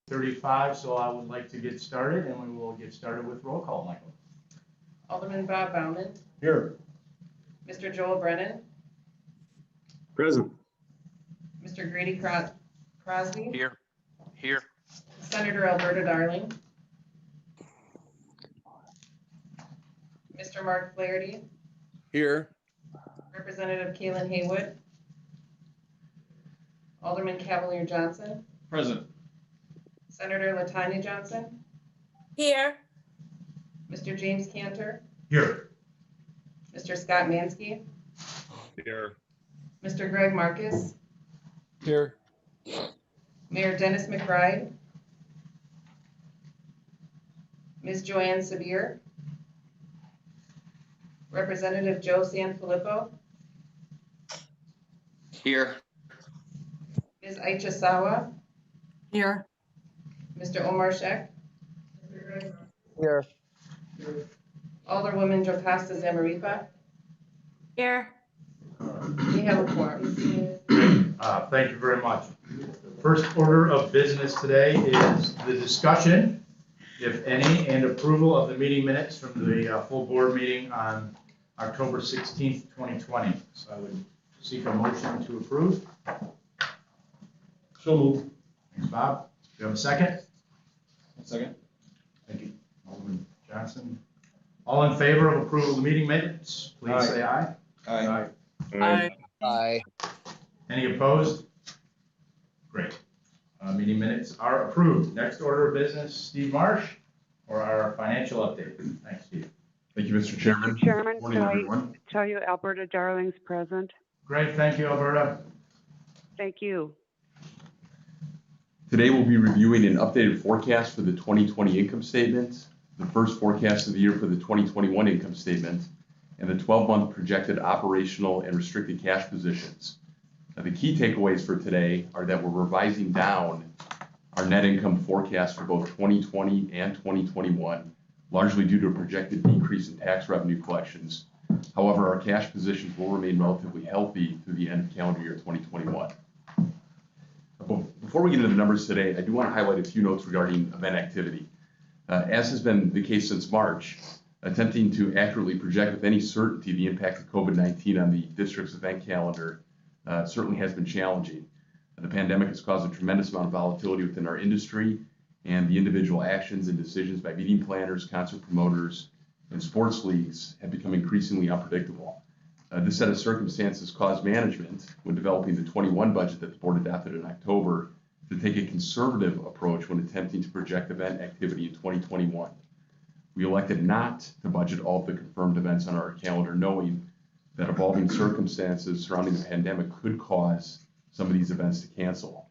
8:35, so I would like to get started, and we will get started with roll call, Michael. Alderman Bob Bauman. Here. Mr. Joel Brennan. Present. Mr. Grady Crosby. Here. Senator Alberta Darling. Mr. Mark Flaherty. Here. Representative Kaylin Haywood. Alderman Cavalier Johnson. Present. Senator Latanya Johnson. Here. Mr. James Cantor. Here. Mr. Scott Mansky. Here. Mr. Greg Marcus. Here. Mayor Dennis McBride. Ms. Joanne Sabir. Representative Joe Sanfilippo. Here. Ms. Aicha Sawa. Here. Mr. Omar Sheikh. Here. Alderwoman Jocasta Zamaripa. Here. We have a quorum. Thank you very much. First order of business today is the discussion, if any, and approval of the meeting minutes from the full board meeting on October 16th, 2020. So I would seek a motion to approve. So moved. Thanks, Bob. Do you have a second? Second. Thank you. Alderman Johnson. All in favor of approval of the meeting minutes, please Aye. say aye. Aye. Aye. Aye. Any opposed? Great. Meeting minutes are approved. Next order of business, Steve Marsh, for our financial update. Thanks, Steve. Thank you, Mr. Chairman. Mr. Chairman, Morning, could I everyone. tell you Alberta Darling's present? Great, thank you, Alberta. Thank you. Today we'll be reviewing an updated forecast for the 2020 income statement, the first forecast of the year for the 2021 income statement, and the 12-month projected operational and restricted cash positions. Now, the key takeaways for today are that we're revising down our net income forecast for both 2020 and 2021, largely due to a projected decrease in tax revenue collections. However, our cash positions will remain relatively healthy through the end of calendar year 2021. Before we get into the numbers today, I do want to highlight a few notes regarding event activity. As has been the case since March, attempting to accurately project with any certainty the impact of COVID-19 on the district's event calendar certainly has been challenging. The pandemic has caused a tremendous amount of volatility within our industry, and the individual actions and decisions by meeting planners, concert promoters, and sports leagues have become increasingly unpredictable. This set of circumstances caused management, when developing the 21 budget that the board adopted in October, to take a conservative approach when attempting to project event activity in 2021. We elected not to budget all of the confirmed events on our calendar, knowing that evolving circumstances surrounding the pandemic could cause some of these events to cancel.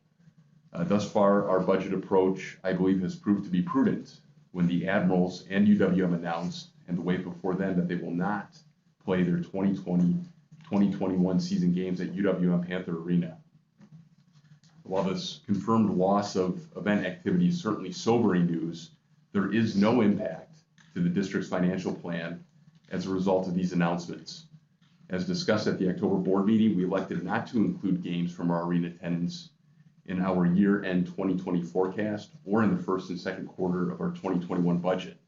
Thus far, our budget approach, I believe, has proved to be prudent when the Admirals and UWM announced, and the way before then, that they will not play their 2020-2021 season games at UWM Panther Arena. While this confirmed loss of event activity is certainly sobering news, there is no impact to the district's financial plan as a result of these announcements. As discussed at the October board meeting, we elected not to include games from our arena attendance in our year-end 2020 forecast or in the first and second quarter of our 2021 budget.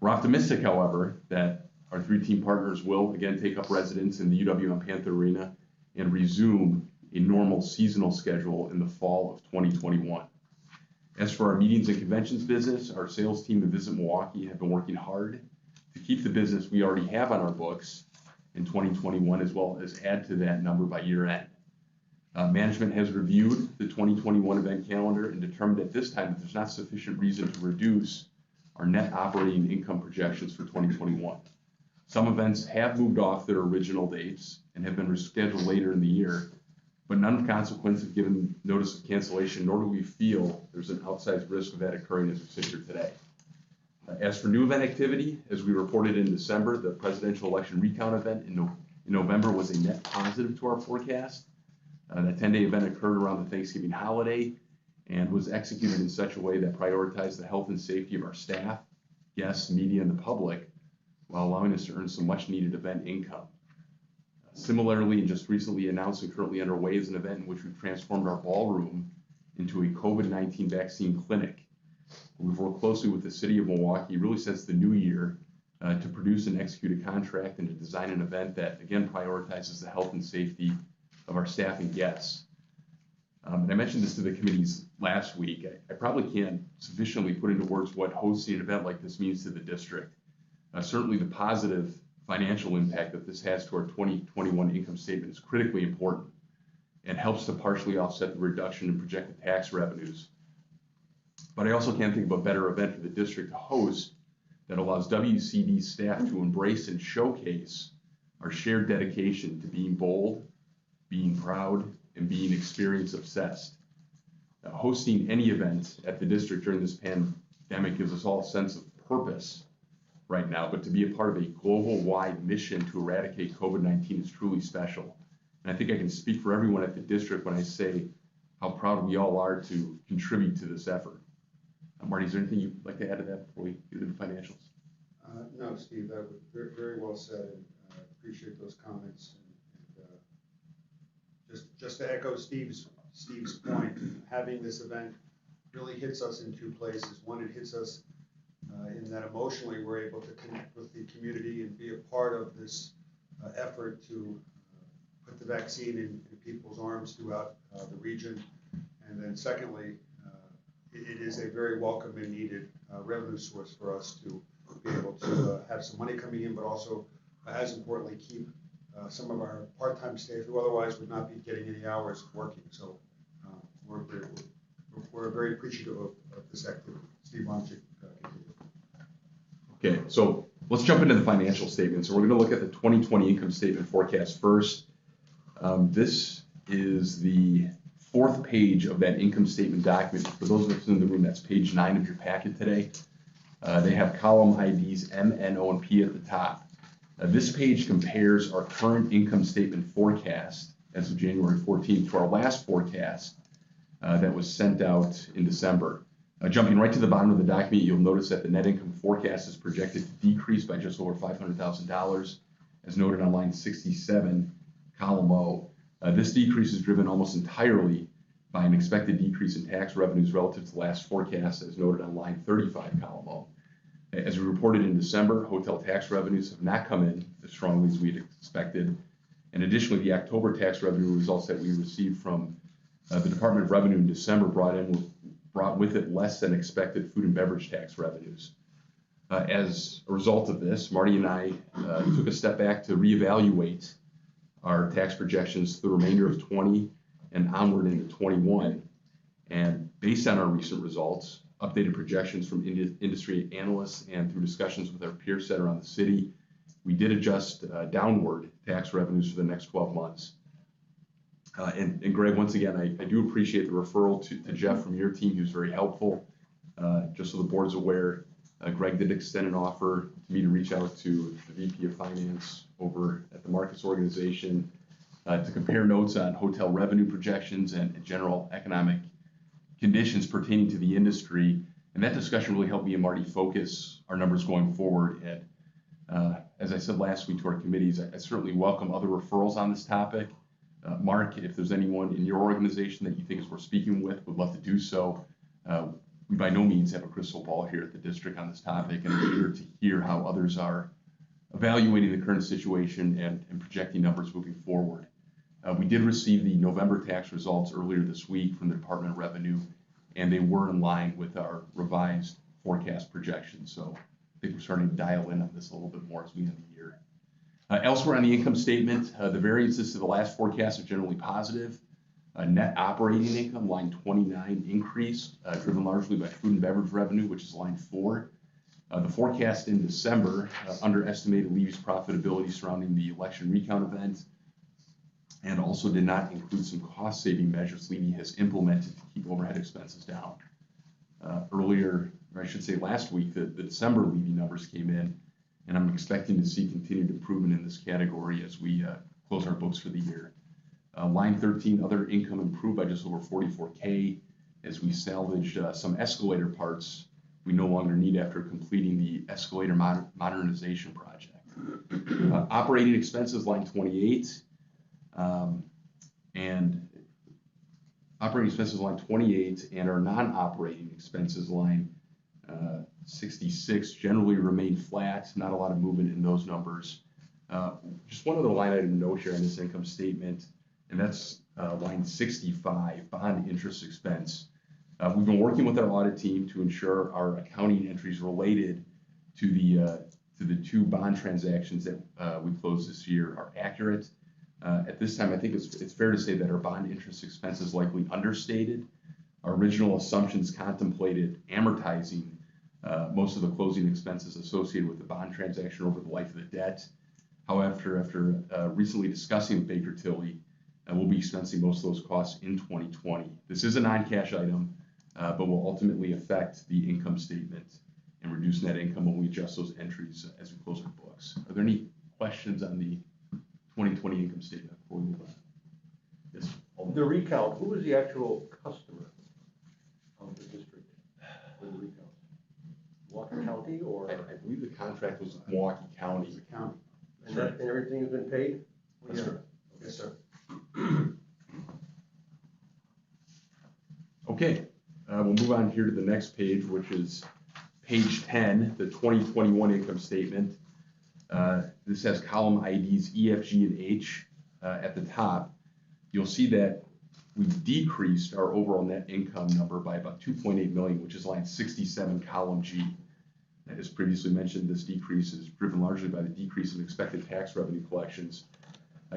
We're optimistic, however, that our three team partners will again take up residence in the UWM Panther Arena and resume a normal seasonal schedule in the fall of 2021. As for our meetings and conventions business, our sales team at Visit Milwaukee have been working hard to keep the business we already have on our books in 2021, as well as add to that number by year end. Management has reviewed the 2021 event calendar and determined at this time that there's not sufficient reason to reduce our net operating income projections for 2021. Some events have moved off their original dates and have been rescheduled later in the year, but none of consequence have given notice of cancellation, nor do we feel there's an outsized risk of that occurring as we sit here today. As for new event activity, as we reported in December, the presidential election recount event in November was a net positive to our forecast. That 10-day event occurred around the Thanksgiving holiday and was executed in such a way that prioritized the health and safety of our staff, guests, media, and the public, while allowing us to earn some much-needed event income. Similarly, and just recently announced and currently underway is an event in which we've transformed our ballroom into a COVID-19 vaccine clinic. We've worked closely with the city of Milwaukee really since the new year to produce and execute a contract and to design an event that, again, prioritizes the health and safety of our staff and guests. And I mentioned this to the committees last week. I probably can't sufficiently put into words what hosting an event like this means to the district. Certainly the positive financial impact that this has to our 2021 income statement is critically important and helps to partially offset the reduction in projected tax revenues. But I also can't think of a better event for the district to host that allows WCD staff to embrace and showcase our shared dedication to being bold, being proud, and being experience obsessed. Hosting any event at the district during this pandemic gives us all a sense of purpose right now, but to be a part of a global-wide mission to eradicate COVID-19 is truly special. And I think I can speak for everyone at the district when I say how proud we all are to contribute to this effort. Marty, is there anything you'd like to add to that before we get into financials? No, Steve, that was very, very well said, and appreciate those comments. And just to echo Steve's point, having this event really hits us in two places. One, it hits us in that emotionally we're able to connect with the community and be a part of this effort to put the vaccine in people's arms throughout the region. And then secondly, it is a very welcome and needed revenue source for us to be able to have some money coming in, but also, as importantly, keep some of our part-time staff who otherwise would not be getting any hours working. So we're very appreciative of this activity. Steve, why don't you continue? Okay, so let's jump into the financial statements. So we're going to look at the 2020 income statement forecast first. This is the fourth page of that income statement document. For those of us in the room, that's page 9 of your packet today. They have column IDs M, N, O, and P at the top. This page compares our current income statement forecast as of January 14th to our last forecast that was sent out in December. Jumping right to the bottom of the document, you'll notice that the net income forecast is projected to decrease by just over $500,000, as noted on line 67, column O. This decrease is driven almost entirely by an expected decrease in tax revenues relative to the last forecast, as noted on line 35, column O. As we reported in December, hotel tax revenues have not come in as strongly as we had expected. And additionally, the October tax revenue results that we received from the Department of Revenue in December brought with it less than expected food and beverage tax revenues. As a result of this, Marty and I took a step back to reevaluate our tax projections for the remainder of 20 and onward into 21. And based on our recent results, updated projections from industry analysts, and through discussions with our peer set around the city, we did adjust downward tax revenues for the next 12 months. And Greg, once again, I do appreciate the referral to Jeff from your team. He was very helpful. Just so the board's aware, Greg did extend an offer to me to reach out to the VP of Finance over at the Marcus organization to compare notes on hotel revenue projections and general economic conditions pertaining to the industry. And that discussion really helped me and Marty focus our numbers going forward. And as I said last week to our committees, I certainly welcome other referrals on this topic. Mark, if there's anyone in your organization that you think is worth speaking with, would love to do so. We by no means have a crystal ball here at the district on this topic, and I'm eager to hear how others are evaluating the current situation and projecting numbers moving forward. We did receive the November tax results earlier this week from the Department of Revenue, and they were in line with our revised forecast projections. So I think we're starting to dial in on this a little bit more as we end the year. Elsewhere on the income statement, the variances to the last forecast are generally positive. Net operating income, line 29, increased, driven largely by food and beverage revenue, which is line 4. The forecast in December underestimated Levy's profitability surrounding the election recount event, and also did not include some cost-saving measures Levy has implemented to keep overhead expenses down. Earlier, or I should say last week, the December Levy numbers came in, and I'm expecting to see continued improvement in this category as we close our books for the year. Line 13, other income improved by just over $44K as we salvaged some escalator parts we no longer need after completing the escalator modernization project. Operating expenses, line 28, and operating expenses line 28 and our non-operating expenses line 66 generally remain flat, not a lot of movement in those numbers. Just one other line item to note here on this income statement, and that's line 65, bond interest expense. We've been working with our audit team to ensure our accounting entries related to the two bond transactions that we closed this year are accurate. At this time, I think it's fair to say that our bond interest expense is likely understated. Our original assumptions contemplated amortizing most of the closing expenses associated with the bond transaction over the life of the debt. However, after recently discussing with Baker Tilly, we'll be expensing most of those costs in 2020. This is a non-cash item, but will ultimately affect the income statement and reduce net income when we adjust those entries as we close our books. Are there any questions on the 2020 income statement before we move on? Yes. Alderman. The recount, who was the actual customer of the district for the recount? Milwaukee County or? I believe the contract was with Milwaukee County. The county. And everything has been paid? Yes, sir. Yes, sir. Okay, we'll move on here to the next page, which is page 10, the 2021 income statement. This has column IDs E, F, G, and H at the top. You'll see that we've decreased our overall net income number by about 2.8 million, which is line 67, column G. As previously mentioned, this decrease is driven largely by the decrease in expected tax revenue collections.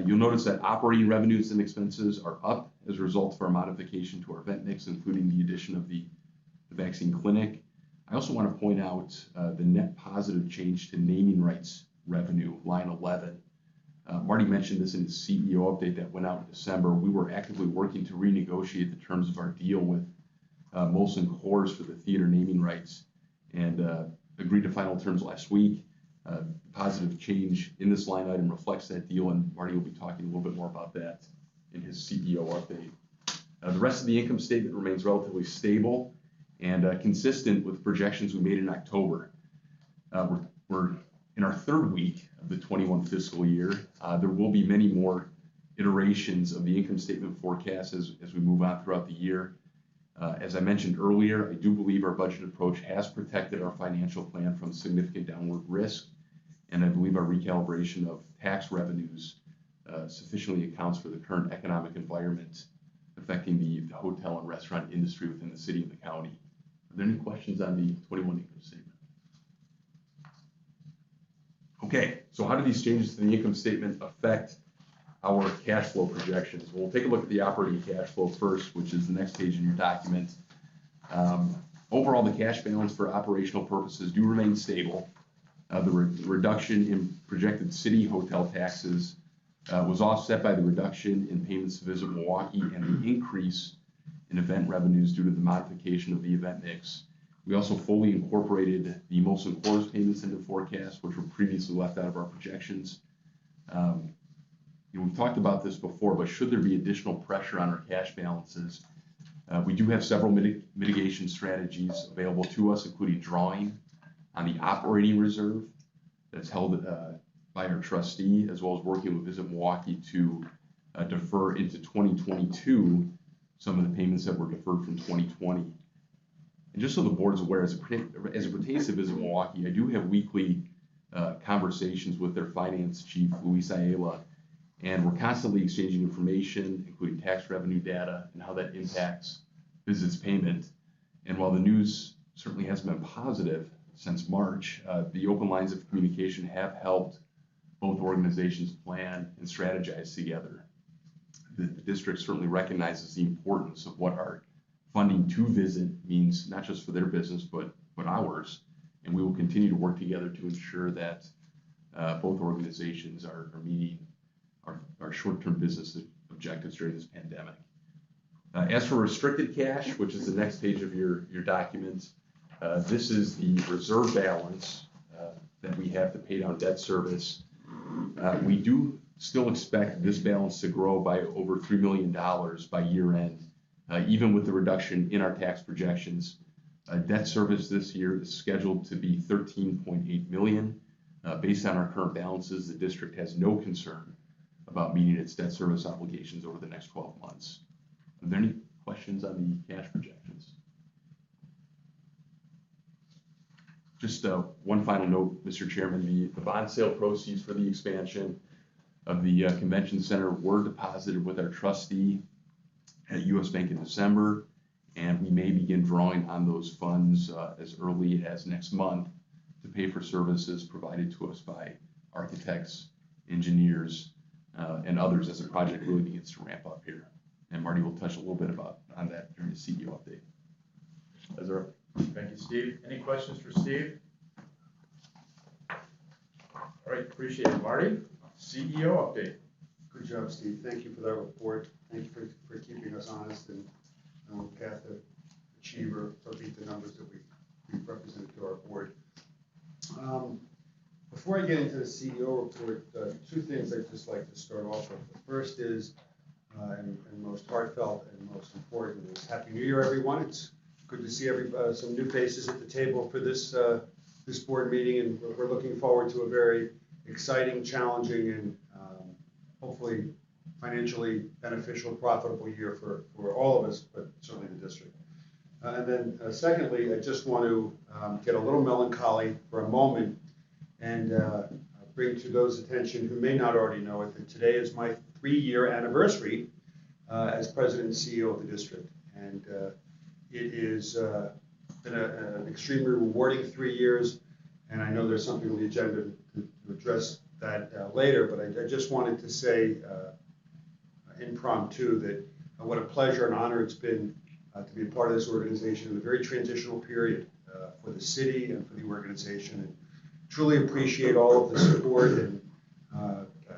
You'll notice that operating revenues and expenses are up as a result of our modification to our event mix, including the addition of the vaccine clinic. I also want to point out the net positive change to naming rights revenue, line 11. Marty mentioned this in his CEO update that went out in December. We were actively working to renegotiate the terms of our deal with Molson Coors for the theater naming rights, and agreed to final terms last week. Positive change in this line item reflects that deal, and Marty will be talking a little bit more about that in his CEO update. The rest of the income statement remains relatively stable and consistent with projections we made in October. We're in our third week of the 21 fiscal year. There will be many more iterations of the income statement forecast as we move on throughout the year. As I mentioned earlier, I do believe our budget approach has protected our financial plan from significant downward risk, and I believe our recalibration of tax revenues sufficiently accounts for the current economic environment affecting the hotel and restaurant industry within the city and the county. Are there any questions on the 21 income statement? Okay, so how do these changes to the income statement affect our cash flow projections? Well, we'll take a look at the operating cash flow first, which is the next page in your document. Overall, the cash balance for operational purposes do remain stable. The reduction in projected city hotel taxes was offset by the reduction in payments to Visit Milwaukee and the increase in event revenues due to the modification of the event mix. We also fully incorporated the Molson Coors payments into the forecast, which were previously left out of our projections. We've talked about this before, but should there be additional pressure on our cash balances, we do have several mitigation strategies available to us, including drawing on the operating reserve that's held by our trustee, as well as working with Visit Milwaukee to defer into 2022 some of the payments that were deferred from 2020. And just so the board's aware, as it pertains to Visit Milwaukee, I do have weekly conversations with their finance chief, Luis Ayala, and we're constantly exchanging information, including tax revenue data and how that impacts Visit's payment. And while the news certainly hasn't been positive since March, the open lines of communication have helped both organizations plan and strategize together. The district certainly recognizes the importance of what our funding to Visit means, not just for their business, but ours. And we will continue to work together to ensure that both organizations are meeting our short-term business objectives during this pandemic. As for restricted cash, which is the next page of your document, this is the reserve balance that we have to pay down debt service. We do still expect this balance to grow by over $3 million by year end, even with the reduction in our tax projections. Debt service this year is scheduled to be $13.8 million. Based on our current balances, the district has no concern about meeting its debt service obligations over the next 12 months. Are there any questions on the cash projections? Just one final note, Mr. Chairman, the bond sale proceeds for the expansion of the convention center were deposited with our trustee at US Bank in December, and we may begin drawing on those funds as early as next month to pay for services provided to us by architects, engineers, and others as the project really begins to ramp up here. And Marty will touch a little bit on that during the CEO update. Ezra. Thank you, Steve. Any questions for Steve? All right, appreciate it. Marty, CEO update. Good job, Steve. Thank you for that report. Thank you for keeping us honest and on the path to achieve or beat the numbers that we've represented to our board. Before I get into the CEO report, two things I'd just like to start off with. The first is, and most heartfelt and most important, is Happy New Year, everyone. It's good to see some new faces at the table for this board meeting, and we're looking forward to a very exciting, challenging, and hopefully financially beneficial, profitable year for all of us, but certainly the district. And then secondly, I just want to get a little melancholy for a moment and bring to those attention who may not already know it that today is my 3-year anniversary as president and CEO of the district. And it is been an extremely rewarding 3 years, and I know there's something on the agenda to address that later, but I just wanted to say impromptu that what a pleasure and honor it's been to be a part of this organization in a very transitional period for the city and for the organization. And truly appreciate all of the support and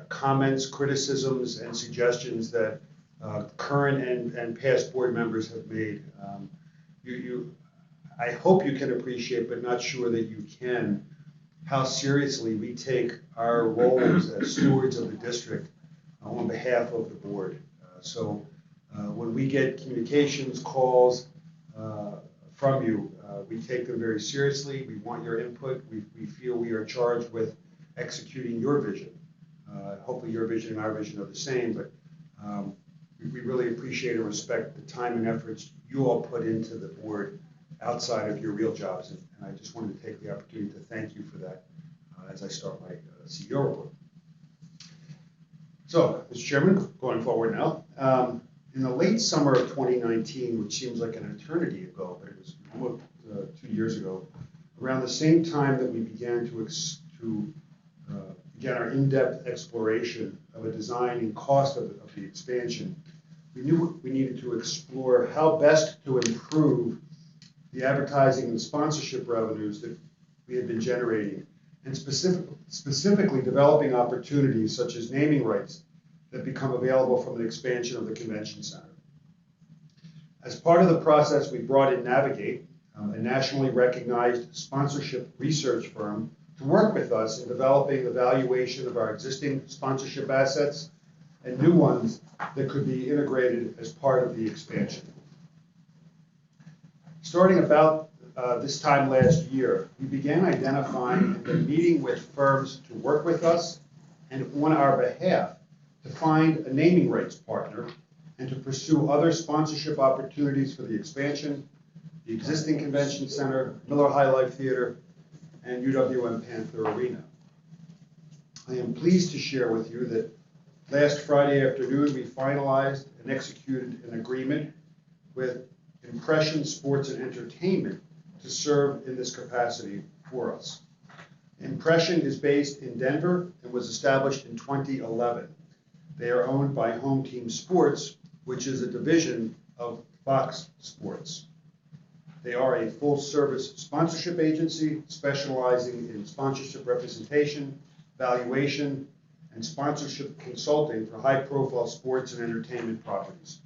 comments, criticisms, and suggestions that current and past board members have made. I hope you can appreciate, but not sure that you can, how seriously we take our roles as stewards of the district on behalf of the board. So when we get communications, calls from you, we take them very seriously. We want your input. We feel we are charged with executing your vision. Hopefully your vision and our vision are the same, but we really appreciate and respect the time and efforts you all put into the board outside of your real jobs. And I just wanted to take the opportunity to thank you for that as I start my CEO report. So, Mr. Chairman, going forward now, in the late summer of 2019, which seems like an eternity ago, but it was almost 2 years ago, around the same time that we began began our in-depth exploration of a design and cost of the expansion, we knew we needed to explore how best to improve the advertising and sponsorship revenues that we had been generating, and specifically developing opportunities such as naming rights that become available from the expansion of the convention center. As part of the process, we brought in Navigate, a nationally recognized sponsorship research firm, to work with us in developing the valuation of our existing sponsorship assets and new ones that could be integrated as part of the expansion. Starting about this time last year, we began identifying and then meeting with firms to work with us and on our behalf to find a naming rights partner and to pursue other sponsorship opportunities for the expansion, the existing convention center, Miller High Life Theater, and UWM Panther Arena. I am pleased to share with you that last Friday afternoon we finalized and executed an agreement with Impression Sports and Entertainment to serve in this capacity for us. Impression is based in Denver and was established in 2011. They are owned by Home Team Sports, which is a division of Fox Sports. They are a full-service sponsorship agency specializing in sponsorship representation, valuation, and sponsorship consulting for high-profile sports and entertainment properties.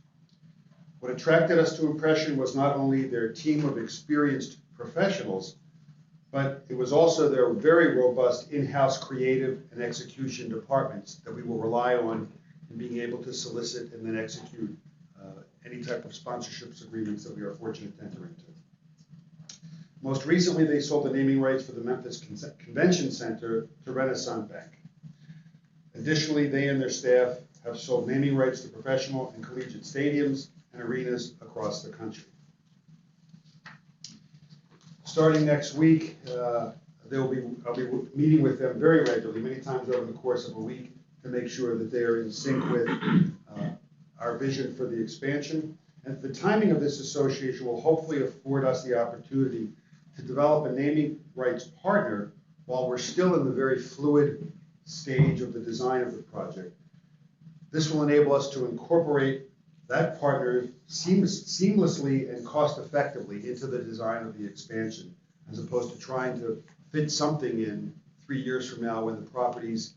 What attracted us to Impression was not only their team of experienced professionals, but it was also their very robust in-house creative and execution departments that we will rely on in being able to solicit and then execute any type of sponsorships agreements that we are fortunate to enter into. Most recently, they sold the naming rights for the Memphis Convention Center to Renaissance Bank. Additionally, they and their staff have sold naming rights to professional and collegiate stadiums and arenas across the country. Starting next week, I'll be meeting with them very regularly, many times over the course of a week, to make sure that they are in sync with our vision for the expansion. And the timing of this association will hopefully afford us the opportunity to develop a naming rights partner while we're still in the very fluid stage of the design of the project. This will enable us to incorporate that partner seamlessly and cost effectively into the design of the expansion, as opposed to trying to fit something in 3 years from now when the property's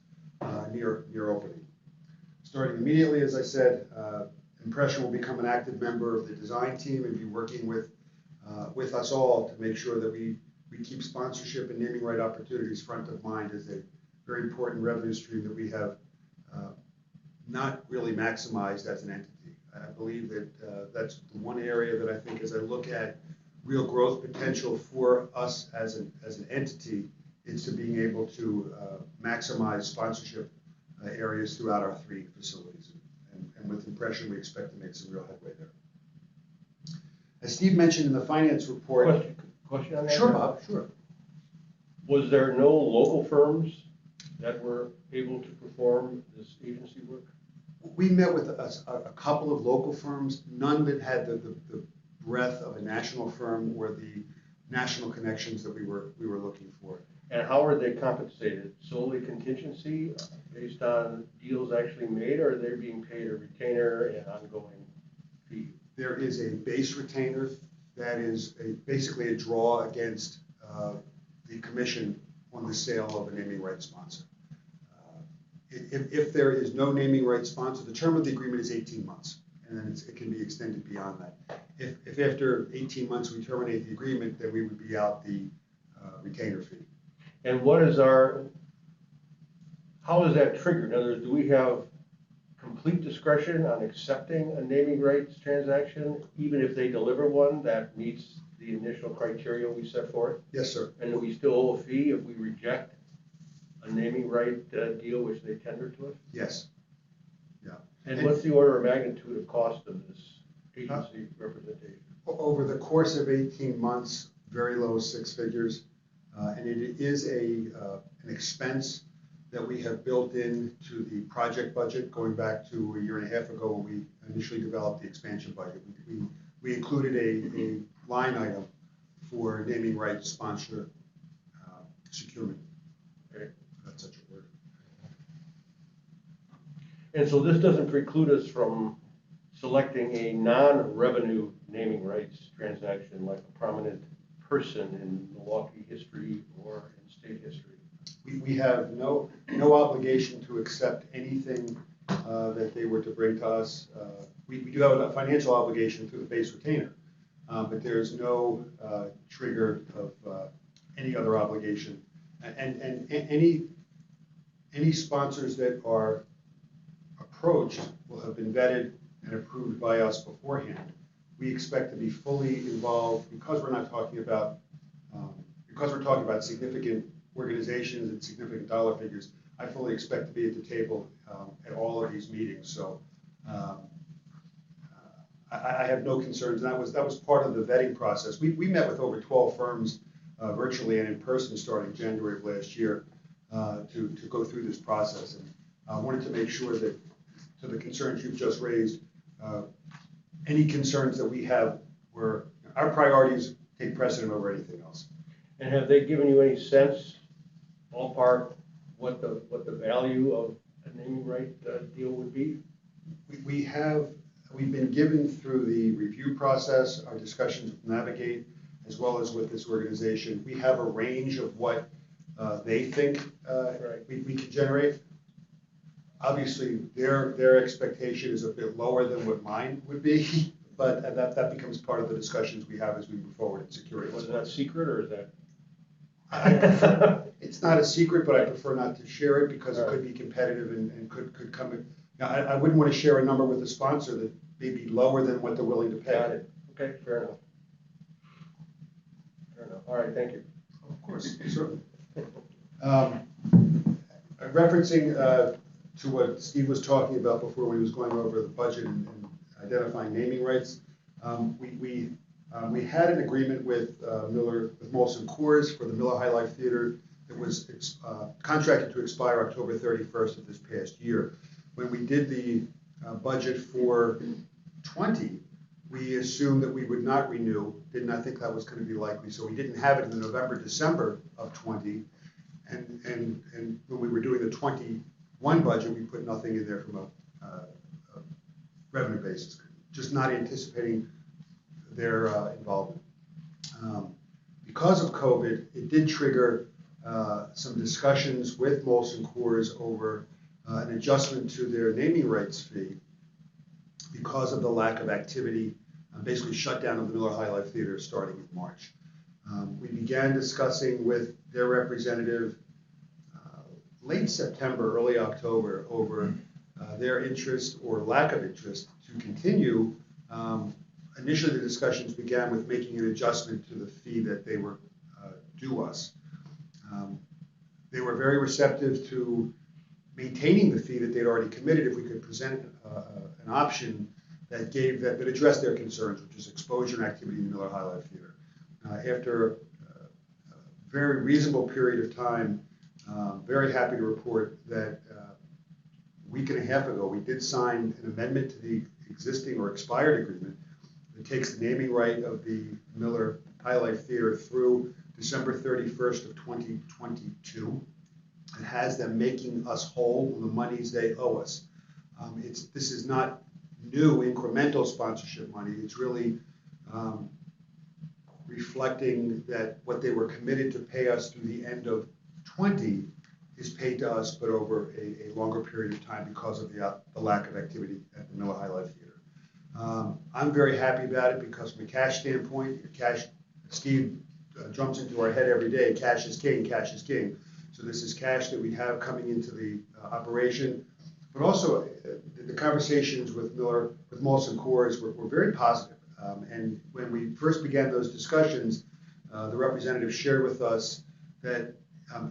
near opening. Starting immediately, as I said, Impression will become an active member of the design team and be working with us all to make sure that we keep sponsorship and naming right opportunities front of mind as a very important revenue stream that we have not really maximized as an entity. I believe that that's the one area that I think, as I look at real growth potential for us as an entity, is to being able to maximize sponsorship areas throughout our 3 facilities. And with Impression, we expect to make some real headway there. As Steve mentioned in the finance report. Question on that? Sure, Bob, sure. Was there no local firms that were able to perform this agency work? We met with a couple of local firms, none that had the breadth of a national firm or the national connections that we were looking for. And how are they compensated? Solely contingency based on deals actually made, or are they being paid a retainer and ongoing fee? There is a base retainer that is basically a draw against the commission on the sale of a naming rights sponsor. If there is no naming rights sponsor, the term of the agreement is 18 months, and then it can be extended beyond that. If after 18 months we terminate the agreement, then we would be out the retainer fee. And how is that triggered? In other words, do we have complete discretion on accepting a naming rights transaction, even if they deliver one that meets the initial criteria we set forth? Yes, sir. And do we still owe a fee if we reject a naming right deal which they tender to us? Yes. Yeah. And what's the order of magnitude of cost of this agency representation? Over the course of 18 months, very low 6 figures. And it is an expense that we have built into the project budget going back to 1.5 years ago when we initially developed the expansion budget. We included a line item for naming rights sponsor securement. Okay. That's such a word. And so this doesn't preclude us from selecting a non-revenue naming rights transaction like a prominent person in Milwaukee history or in state history. We have no obligation to accept anything that they were to bring to us. We do have a financial obligation through the base retainer, but there's no trigger of any other obligation. And any sponsors that are approached will have been vetted and approved by us beforehand. We expect to be fully involved because we're not talking about significant organizations and significant dollar figures. I fully expect to be at the table at all of these meetings. So I have no concerns. And that was part of the vetting process. We met with over 12 firms virtually and in person starting January of last year to go through this process. And I wanted to make sure that, to the concerns you've just raised, any concerns that we have were, our priorities take precedent over anything else. And have they given you any sense, ballpark, what the value of a naming right deal would be? We've been given through the review process, our discussions with Navigate, as well as with this organization, we have a range of what they think we can generate. Obviously, their expectation is a bit lower than what mine would be, but that becomes part of the discussions we have as we move forward in security. Was that secret or is that? It's not a secret, but I prefer not to share it because it could be competitive and could come in. Now, I wouldn't want to share a number with a sponsor that may be lower than what they're willing to pay. Got it. Okay, fair enough. Fair enough. All right, thank you. Of course, certainly. Referencing to what Steve was talking about before when he was going over the budget, and identifying naming rights. We had an agreement with with Molson Coors for the Miller High Life Theater that was contracted to expire October 31st of this past year. When we did the budget for 20, we assumed that we would not renew, did not think that was going to be likely, so we didn't have it in the November, December of 20. And when we were doing the 21 budget, we put nothing in there from a revenue basis, just not anticipating their involvement. Because of COVID, it did trigger some discussions with Molson Coors over an adjustment to their naming rights fee because of the lack of activity, basically shutdown of the Miller High Life Theater starting in March. We began discussing with their representative late September, early October over their interest or lack of interest to continue. Initially, the discussions began with making an adjustment to the fee that they were due us. They were very receptive to maintaining the fee that they'd already committed if we could present an option that addressed their concerns, which is exposure and activity in the Miller High Life Theater. After a very reasonable period of time, very happy to report that a week and a half ago, we did sign an amendment to the existing or expired agreement that takes the naming right of the Miller High Life Theater through December 31st of 2022. It has them making us whole on the monies they owe us. This is not new incremental sponsorship money. It's really reflecting that what they were committed to pay us through the end of 20 is paid to us, but over a longer period of time because of the lack of activity at the Miller High Life Theater. I'm very happy about it because from a cash standpoint, Steve jumps into our head every day, cash is king, cash is king. So this is cash that we have coming into the operation, but also the conversations with Molson Coors were very positive. And when we first began those discussions, the representative shared with us that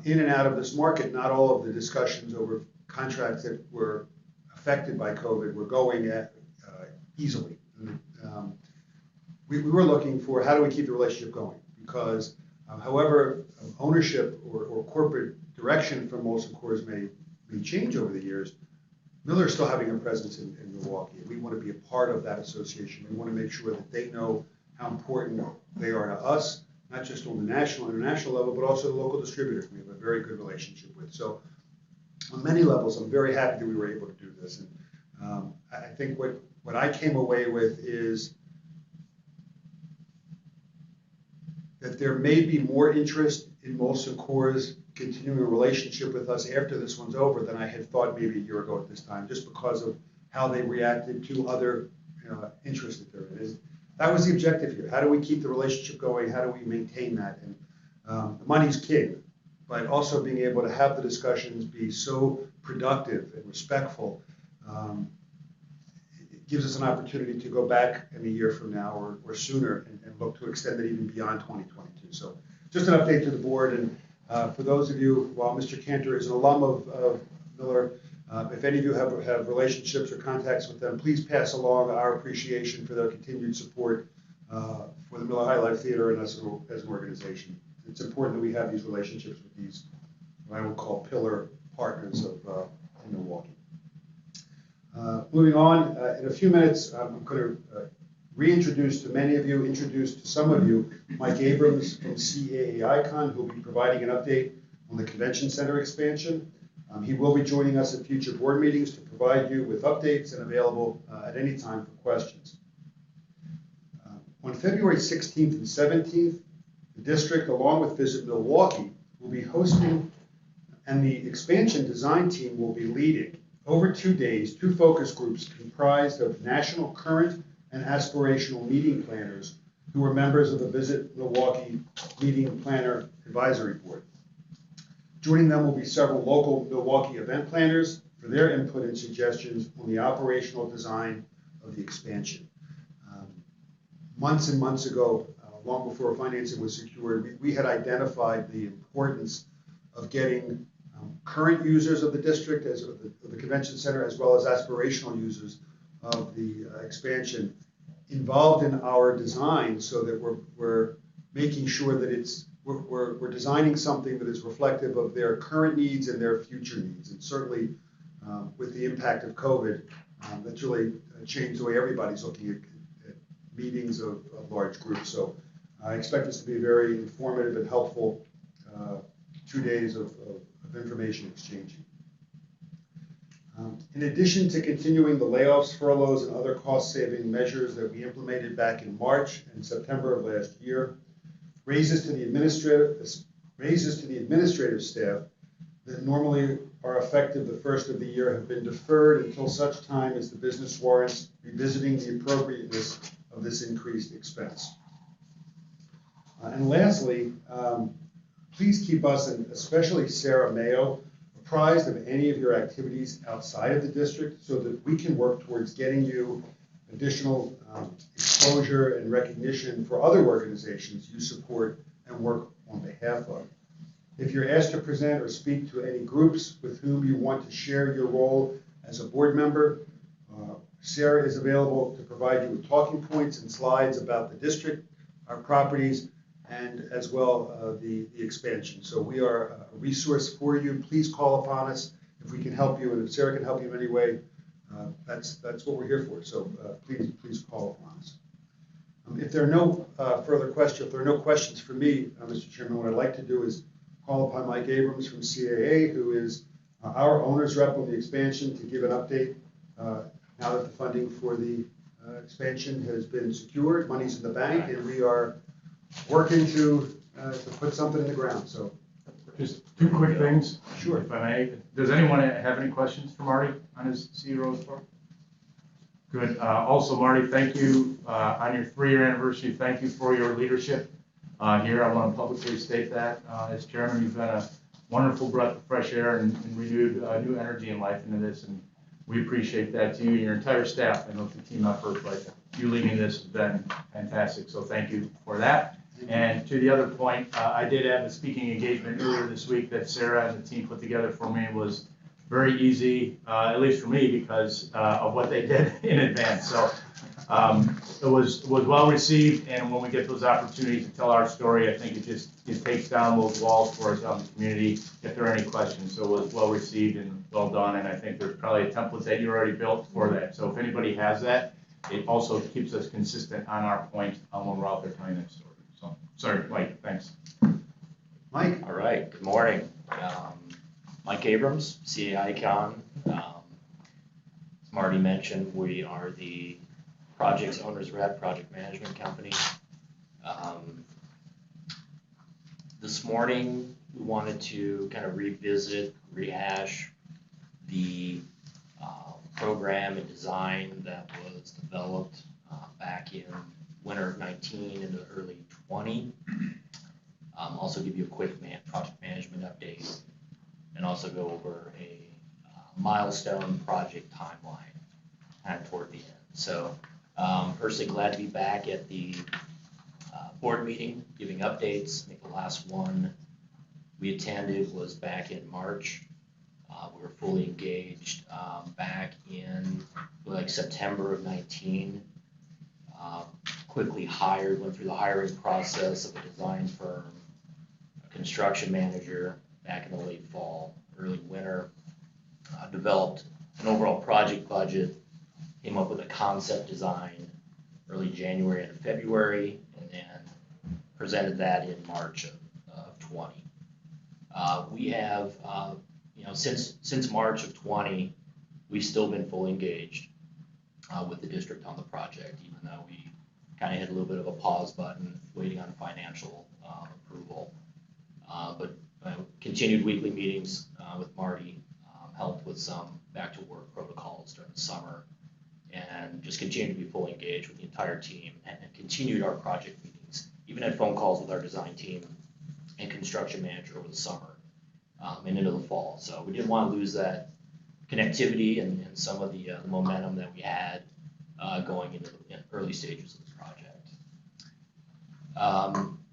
in and out of this market, not all of the discussions over contracts that were affected by COVID were going easily. We were looking for how do we keep the relationship going, because however ownership or corporate direction from Molson Coors may change over the years, Miller is still having a presence in Milwaukee. We want to be a part of that association. We want to make sure that they know how important they are to us, not just on the national and international level, but also the local distributors we have a very good relationship with. So on many levels, I'm very happy that we were able to do this. And I think what I came away with is that there may be more interest in Molson Coors continuing a relationship with us after this one's over than I had thought maybe a year ago at this time, just because of how they reacted to other interests that they're in. That was the objective here. How do we keep the relationship going? How do we maintain that? And the money's king, but also being able to have the discussions be so productive and respectful, it gives us an opportunity to go back in a year from now or sooner and look to extend it even beyond 2022. So just an update to the board. And for those of you, while Mr. Cantor is an alum of Miller, if any of you have relationships or contacts with them, please pass along our appreciation for their continued support for the Miller High Life Theater and us as an organization. It's important that we have these relationships with these, what I would call pillar partners of in Milwaukee. Moving on, in a few minutes, I'm going to reintroduce to many of you, introduce to some of you, Mike Abrams from CAA-ICON, who will be providing an update on the convention center expansion. He will be joining us at future board meetings to provide you with updates and available at any time for questions. On February 16th and 17th, the district, along with Visit Milwaukee, will be hosting, and the expansion design team will be leading, over 2 days, 2 focus groups comprised of national current and aspirational meeting planners who are members of the Visit Milwaukee Meeting Planner Advisory Board. Joining them will be several local Milwaukee event planners for their input and suggestions on the operational design of the expansion. Months and months ago, long before financing was secured, we had identified the importance of getting current users of the district, of the convention center, as well as aspirational users of the expansion involved in our design so that we're making sure that we're designing something that is reflective of their current needs and their future needs. And certainly with the impact of COVID, that's really changed the way everybody's looking at meetings of large groups. So I expect this to be very informative and helpful 2 days of information exchanging. In addition to continuing the layoffs, furloughs, and other cost-saving measures that we implemented back in March and September of last year, raises to the administrative staff that normally are effective the first of the year have been deferred until such time as the business warrants revisiting the appropriateness of this increased expense. And lastly, please keep us, and especially Sarah Mayo, apprised of any of your activities outside of the district so that we can work towards getting you additional exposure and recognition for other organizations you support and work on behalf of. If you're asked to present or speak to any groups with whom you want to share your role as a board member, Sarah is available to provide you with talking points and slides about the district, our properties, and as well the expansion. So we are a resource for you. Please call upon us if we can help you, and if Sarah can help you in any way, that's what we're here for. So please call upon us. If there are no further questions, if there are no questions for me, Mr. Chairman, what I'd like to do is call upon Mike Abrams from CAA, who is our owner's rep on the expansion, to give an update now that the funding for the expansion has been secured, money's in the bank, and we are working to put something in the ground. So, Just two quick things, sure. if I may. Does anyone have any questions for Marty on his CEO report? Good. Also, Marty, thank you on your 3-year anniversary. Thank you for your leadership here. I want to publicly state that as chairman, you've been a wonderful breath of fresh air and renewed new energy and life into this, and we appreciate that to you and your entire staff. I know it's a team effort, but you leading this has been fantastic. So thank you for that. And to the other point, I did have a speaking engagement earlier this week that Sarah and the team put together for me. It was very easy, at least for me, because of what they did in advance. So it was well received, and when we get those opportunities to tell our story, I think it takes down those walls for us out in the community if there are any questions. So it was well received and well done, and I think there's probably a template that you already built for that. So if anybody has that, it also keeps us consistent on our point when we're out there telling that story. So, sorry, Mike, thanks. Mike? All right, good morning. Mike Abrams, CA Icon. As Marty mentioned, we are the project's owner's rep, project management company. This morning, we wanted to kind of revisit, rehash the program and design that was developed back in winter of 19 into early 20. Also give you a quick project management update, and also go over a milestone project timeline kind of toward the end. So personally glad to be back at the board meeting, giving updates. I think the last one we attended was back in March. We were fully engaged back in like September of 19. Quickly hired, went through the hiring process of a design firm, a construction manager back in the late fall, early winter. Developed an overall project budget, came up with a concept design early January and February, and then presented that in March of 20. We have, since March of 20, we've still been fully engaged with the district on the project, even though we kind of hit a little bit of a pause button waiting on financial approval. But continued weekly meetings with Marty, helped with some back to work protocols during the summer, and just continued to be fully engaged with the entire team, and continued our project meetings, even had phone calls with our design team and construction manager over the summer and into the fall. So we didn't want to lose that connectivity and some of the momentum that we had going into the early stages of the project.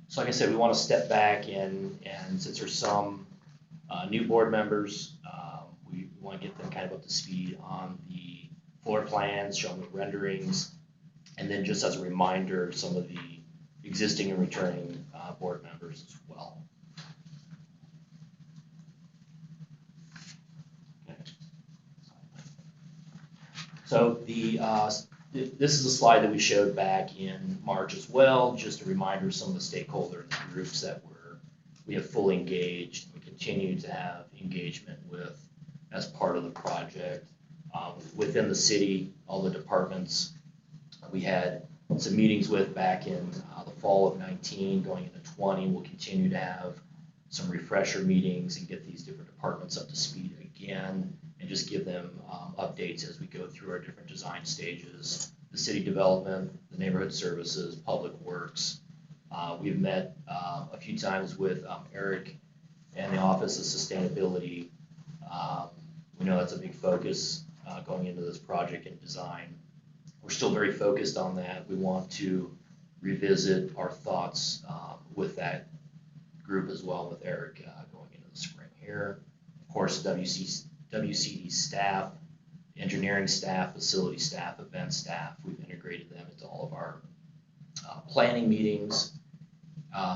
So like I said, we want to step back and since there's some new board members, we want to get them kind of up to speed on the floor plans, show them the renderings, and then just as a reminder, some of the existing and returning board members as well. Okay. So this is a slide that we showed back in March as well, just a reminder of some of the stakeholder groups that we have fully engaged. We continue to have engagement with as part of the project. Within the city, all the departments we had some meetings with back in the fall of 19, going into 20. We'll continue to have some refresher meetings and get these different departments up to speed again, and just give them updates as we go through our different design stages. The city development, the neighborhood services, public works. We've met a few times with Eric and the Office of Sustainability. We know that's a big focus going into this project and design. We're still very focused on that. We want to revisit our thoughts with that group as well, with Eric going into the spring here. Of course, WCD staff, engineering staff, facility staff, event staff, we've integrated them into all of our planning meetings.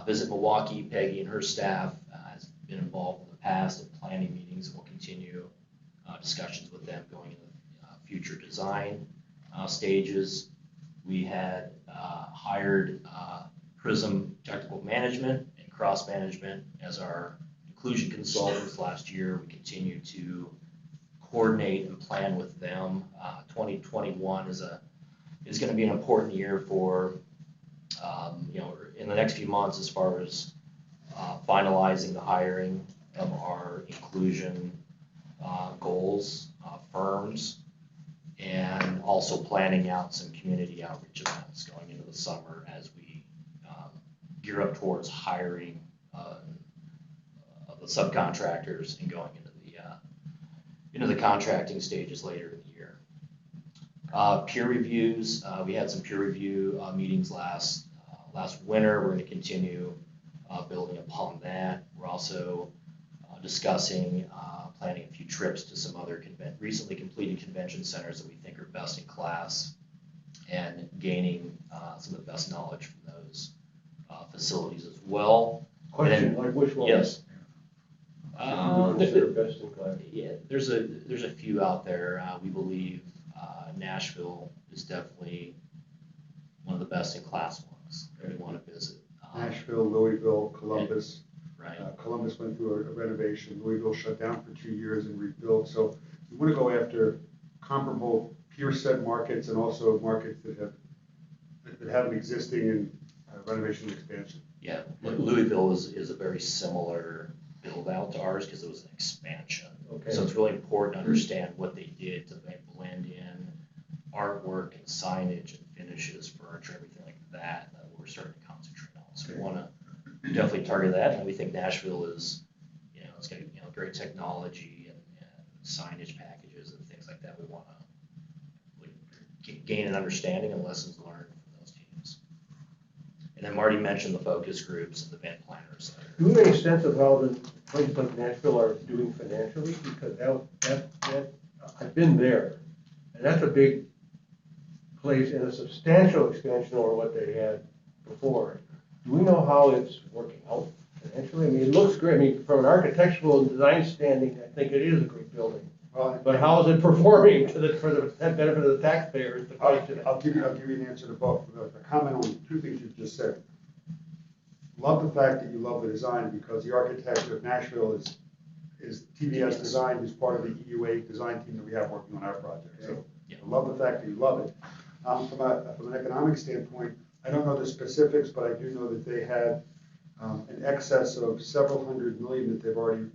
Visit Milwaukee, Peggy and her staff has been involved in the past in planning meetings, and we'll continue discussions with them going into future design stages. We had hired Prism Technical Management and Cross Management as our inclusion consultants last year. We continue to coordinate and plan with them. 2021 is going to be an important year for in the next few months as far as finalizing the hiring of our inclusion goals, firms, and also planning out some community outreach events going into the summer as we gear up towards hiring of the subcontractors and going into the contracting stages later in the year. Peer reviews, we had some peer review meetings last winter. We're going to continue building upon that. We're also discussing planning a few trips to some other recently completed convention centers that we think are best in class, and gaining some of the best knowledge from those facilities as well. Question, like which one? Yes. Consider best in class. Yeah, there's a few out there. We believe Nashville is definitely one of the best in class ones that we want to visit. Nashville, Louisville, Columbus. Right. Columbus went through a renovation. Louisville shut down for 2 years and rebuilt. So we want to go after comparable peer set markets, and also markets that have an existing and renovation and expansion. Yeah, Louisville is a very similar build out to ours because it was an expansion. Okay. So it's really important to understand what they did to blend in artwork and signage and finishes, furniture, everything like that we're starting to concentrate on. So we want to definitely target that, and we think Nashville is, it's got great technology and signage packages and things like that. We want to gain an understanding and lessons learned from those teams. And then Marty mentioned the focus groups and the event planners. Do we have any sense of how the places like Nashville are doing financially? Because that I've been there, and that's a big place and a substantial expansion over what they had before. Do we know how it's working out financially? I mean, it looks great. I mean, from an architectural and design standing, I think it is a great building. But how is it performing for the benefit of the taxpayers? I'll give you an answer to both. A comment on two things you just said. Love the fact that you love the design, because the architect of Nashville is TBS Design, who's part of the EUA design team that we have working on our project. So I love the fact that you love it. From an economic standpoint, I don't know the specifics, but I do know that they had an excess of several $100 million that they've already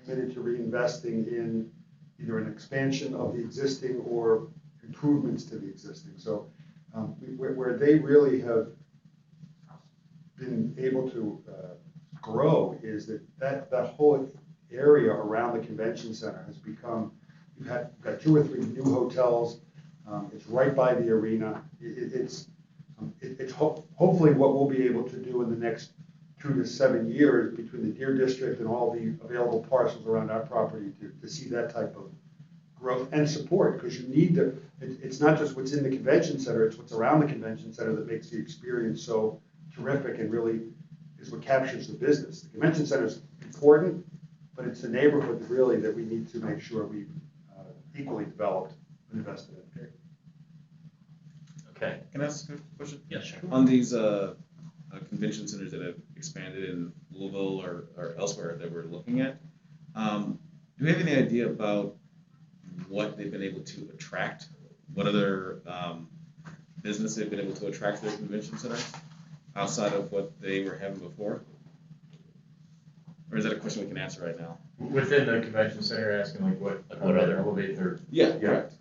committed to reinvesting in either an expansion of the existing or improvements to the existing. So where they really have been able to grow is that whole area around the convention center has become, you've got 2 or 3 new hotels. It's right by the arena. It's hopefully what we'll be able to do in the next 2 to 7 years between the Deer District and all the available parcels around our property to see that type of growth and support, because you need to, it's not just what's in the convention center, it's what's around the convention center that makes the experience so terrific and really is what captures the business. The convention center is important, but it's the neighborhood really that we need to make sure we equally developed and invested in. Okay. Can I ask a question? Yes, sure. On these convention centers that have expanded in Louisville or elsewhere that we're looking at, do we have any idea about what they've been able to attract? What other business they've been able to attract to their convention centers outside of what they were having before? Or is that a question we can answer right now? Within the convention center, asking like what other elevate their. Yeah, correct.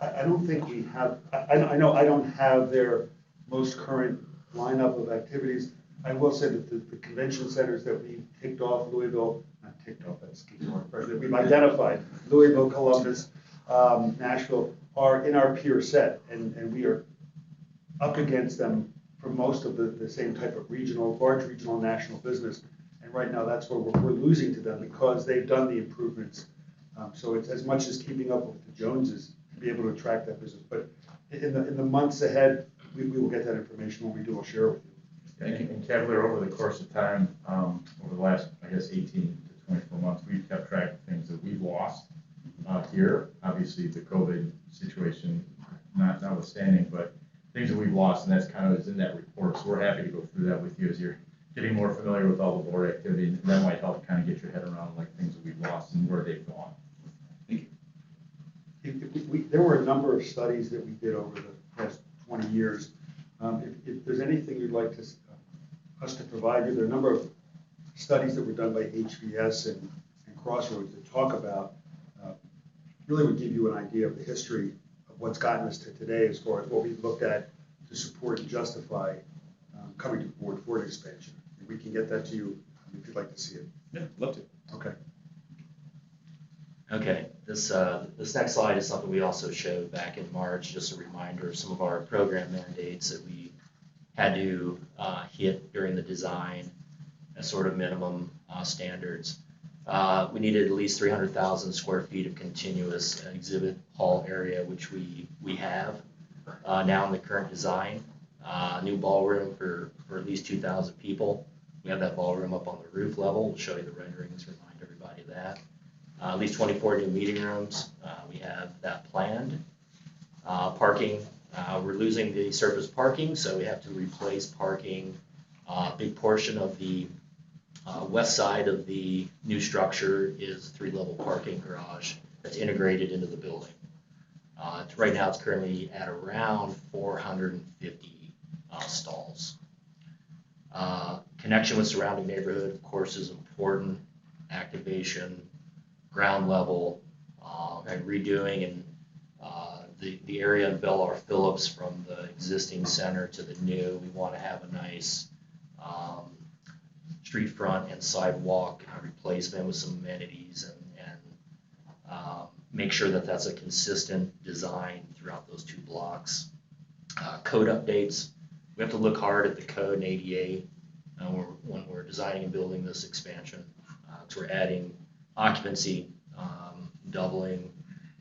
I don't think we have, I know I don't have their most current lineup of activities. I will say that the convention centers that we ticked off, Louisville, not ticked off, that's that we've identified, Louisville, Columbus, Nashville, are in our peer set, and we are up against them for most of the same type of large regional national business. And right now, that's where we're losing to them because they've done the improvements. So it's as much as keeping up with the Joneses to be able to attract that business. But in the months ahead, we will get that information. When we do, I'll share it with you. And Cavalier, over the course of time, over the last, I guess, 18 to 24 months, we've kept track of things that we've lost here. Obviously, the COVID situation notwithstanding, but things that we've lost, and that's kind of is in that report. So we're happy to go through that with you as you're getting more familiar with all the board activity, and that might help kind of get your head around like things that we've lost and where they've gone. Thank you. There were a number of studies that we did over the past 20 years. If there's anything you'd like us to provide you, there are a number of studies that were done by HVS and Crossroads that talk about, really would give you an idea of the history of what's gotten us to today as far as what we've looked at to support and justify coming to the board for an expansion. And we can get that to you if you'd like to see it. Yeah, love to. Okay. Okay, this next slide is something we also showed back in March, just a reminder of some of our program mandates that we had to hit during the design as sort of minimum standards. We needed at least 300,000 square feet of continuous exhibit hall area, which we have now in the current design. New ballroom for at least 2,000 people. We have that ballroom up on the roof level. We'll show you the renderings, remind everybody of that. At least 24 new meeting rooms. We have that planned. Parking, we're losing the surface parking, so we have to replace parking. A big portion of the west side of the new structure is 3-level parking garage that's integrated into the building. Right now, it's currently at around 450 stalls. Connection with surrounding neighborhood, of course, is important. Activation, ground level, and redoing and the area in Bell R. Phillips from the existing center to the new. We want to have a nice street front and sidewalk replacement with some amenities and make sure that that's a consistent design throughout those two blocks. Code updates. We have to look hard at the code and ADA when we're designing and building this expansion. So we're adding occupancy,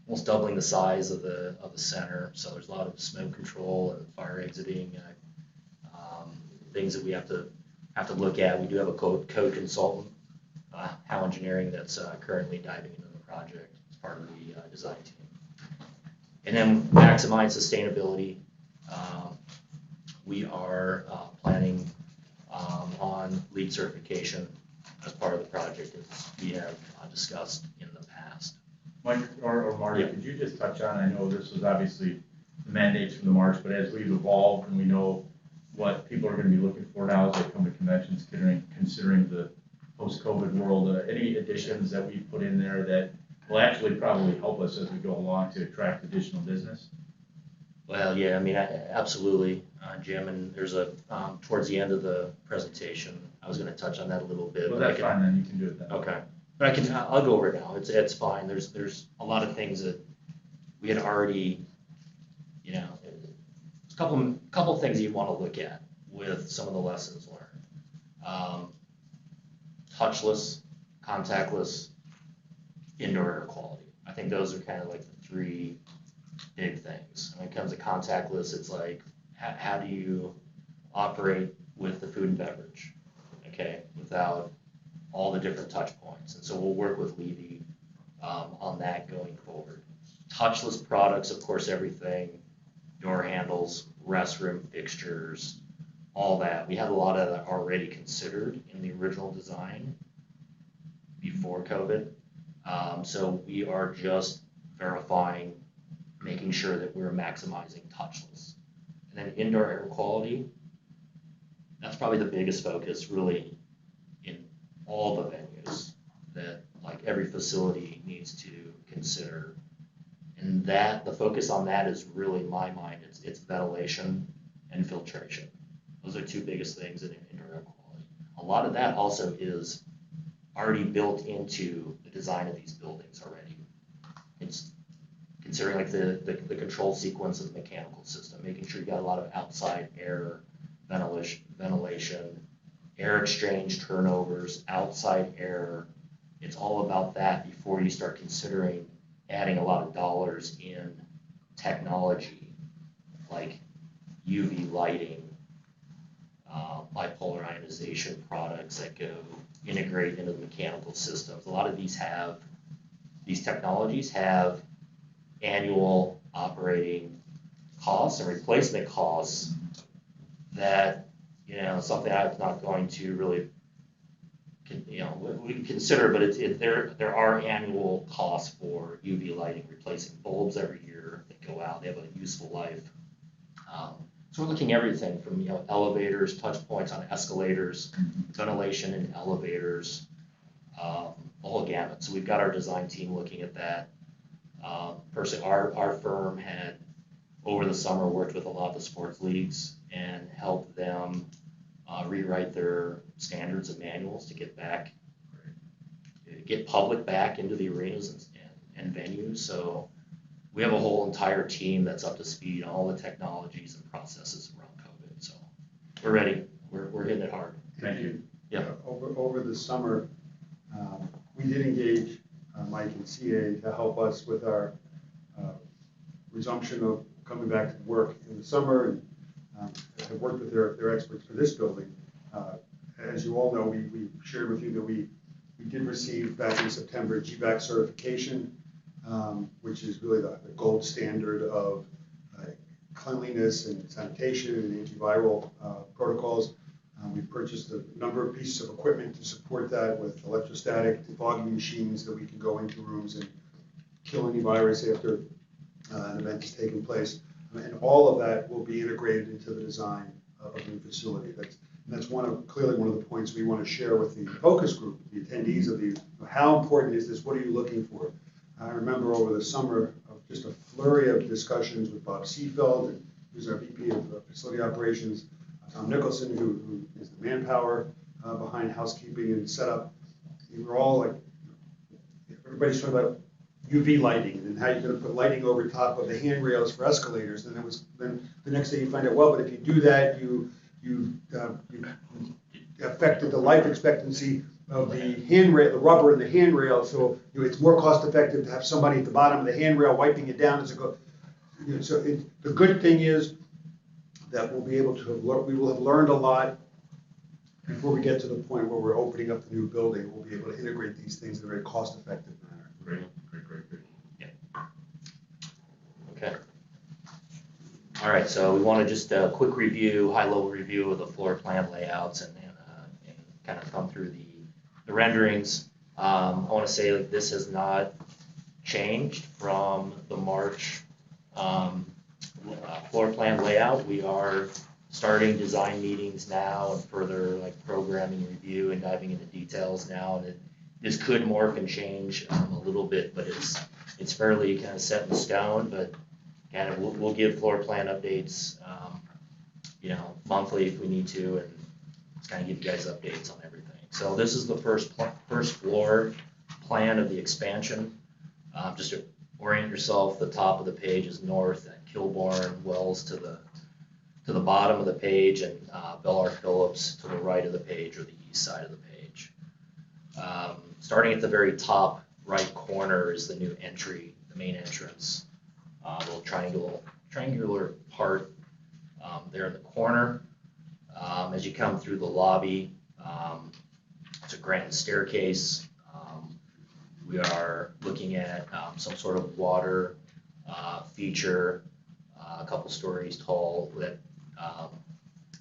almost doubling the size of the center. So there's a lot of smoke control and fire exiting things that we have to look at. We do have a code consultant, Howe Engineering, that's currently diving into the project as part of the design team. And then maximize sustainability. We are planning on LEED certification as part of the project, as we have discussed in the past. Mike or Marty, could you just touch on, I know this was obviously the mandates from the March, but as we've evolved and we know what people are going to be looking for now as they come to conventions, considering the post-COVID world, any additions that we've put in there that will actually probably help us as we go along to attract additional business? Well, yeah, I mean, absolutely, Jim, and there's towards the end of the presentation, I was going to touch on that a little bit. Well, that's fine, then you can do it then. Okay, but I'll go over it now. It's fine. There's a lot of things that we had already, a couple things that you want to look at with some of the lessons learned. Touchless, contactless, indoor air quality. I think those are kind of like the three big things. When it comes to contactless, it's like, how do you operate with the food and beverage, okay, without all the different touch points? And so we'll work with Levy on that going forward. Touchless products, of course, everything, door handles, restroom fixtures, all that. We had a lot of that already considered in the original design before COVID. So we are just verifying, making sure that we're maximizing touchless. And then indoor air quality, that's probably the biggest focus really in all the venues that like every facility needs to consider. And that, the focus on that is really, in my mind, it's ventilation and filtration. Those are two biggest things in indoor air quality. A lot of that also is already built into the design of these buildings already. It's considering like the control sequence of the mechanical system, making sure you got a lot of outside air, ventilation, air exchange turnovers, outside air. It's all about that before you start considering adding a lot of dollars in technology like UV lighting, bipolar ionization products that go integrate into the mechanical systems. A lot of these technologies have annual operating costs and replacement costs that, something I'm not going to really, we can consider, but there are annual costs for UV lighting, replacing bulbs every year that go out. They have a useful life. So we're looking at everything from elevators, touch points on escalators, ventilation in elevators, the whole gamut. So we've got our design team looking at that. Our firm had over the summer worked with a lot of the sports leagues and helped them rewrite their standards and manuals to get public back into the arenas and venues. So we have a whole entire team that's up to speed on all the technologies and processes around COVID. So we're ready. We're hitting it hard. Thank you. Yeah. Over the summer, we did engage Mike and CA to help us with our resumption of coming back to work in the summer, and have worked with their experts for this building. As you all know, we shared with you that we did receive back in September GVAC certification, which is really the gold standard of cleanliness and sanitation and antiviral protocols. We purchased a number of pieces of equipment to support that, with electrostatic defogging machines that we can go into rooms and kill any virus after an event has taken place. And all of that will be integrated into the design of the new facility. That's clearly one of the points we want to share with the focus group, the attendees of the, how important is this? What are you looking for? I remember over the summer of just a flurry of discussions with Bob Seefeld, who's our VP of Facility Operations, Tom Nicholson, who is the manpower behind housekeeping and setup. We were all like, everybody's talking about UV lighting and how you're going to put lighting over top of the handrails for escalators. And then the next day you find out, well, but if you do that, you affected the life expectancy of the handrail, the rubber in the handrail. So it's more cost effective to have somebody at the bottom of the handrail wiping it down as it goes. So the good thing is that we'll be able to we will have learned a lot before we get to the point where we're opening up the new building. We'll be able to integrate these things in a very cost effective manner. Great. Yeah. Okay. All right, so we want to just a quick review, high-level review of the floor plan layouts and kind of come through the renderings. I want to say like this has not changed from the March floor plan layout. We are starting design meetings now and further like programming review and diving into details now. And this could morph and change a little bit, but it's fairly kind of set in stone. But kind of we'll give floor plan updates, monthly if we need to, and just kind of give you guys updates on everything. So this is the first floor plan of the expansion. Just to orient yourself, the top of the page is north at Kilbourne, Wells to the bottom of the page, and Bellar Phillips to the right of the page or the east side of the page. Starting at the very top right corner is the new entry, the main entrance. Little triangular part there in the corner. As you come through the lobby, it's a granite staircase. We are looking at some sort of water feature, a couple stories tall that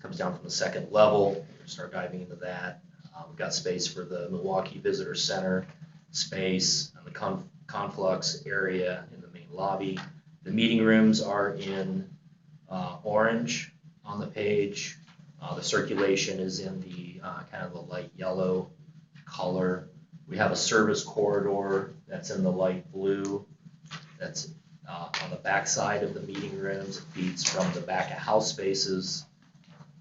comes down from the second level. We'll start diving into that. We've got space for the Milwaukee Visitor Center space and the conflux area in the main lobby. The meeting rooms are in orange on the page. The circulation is in the kind of the light yellow color. We have a service corridor that's in the light blue. That's on the back side of the meeting rooms. It feeds from the back of house spaces.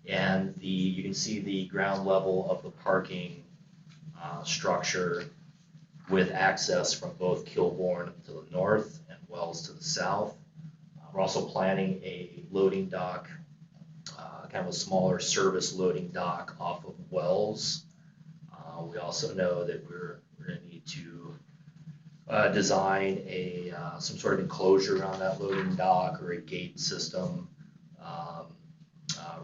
And you can see the ground level of the parking structure with access from both Kilbourne to the north and Wells to the south. We're also planning a loading dock, kind of a smaller service loading dock off of Wells. We also know that we're going to need to design some sort of enclosure around that loading dock or a gate system,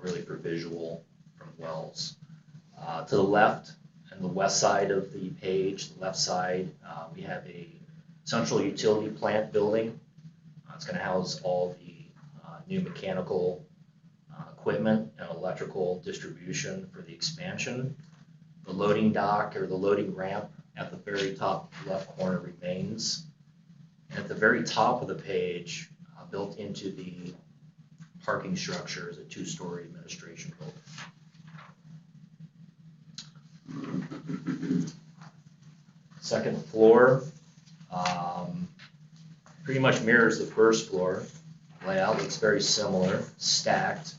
really for visual from Wells. To the left and the west side of the page, the left side, we have a central utility plant building. It's going to house all the new mechanical equipment and electrical distribution for the expansion. The loading dock or the loading ramp at the very top left corner remains. And at the very top of the page, built into the parking structure, is a two-story administration building. Second floor pretty much mirrors the first floor. Layout looks very similar, stacked.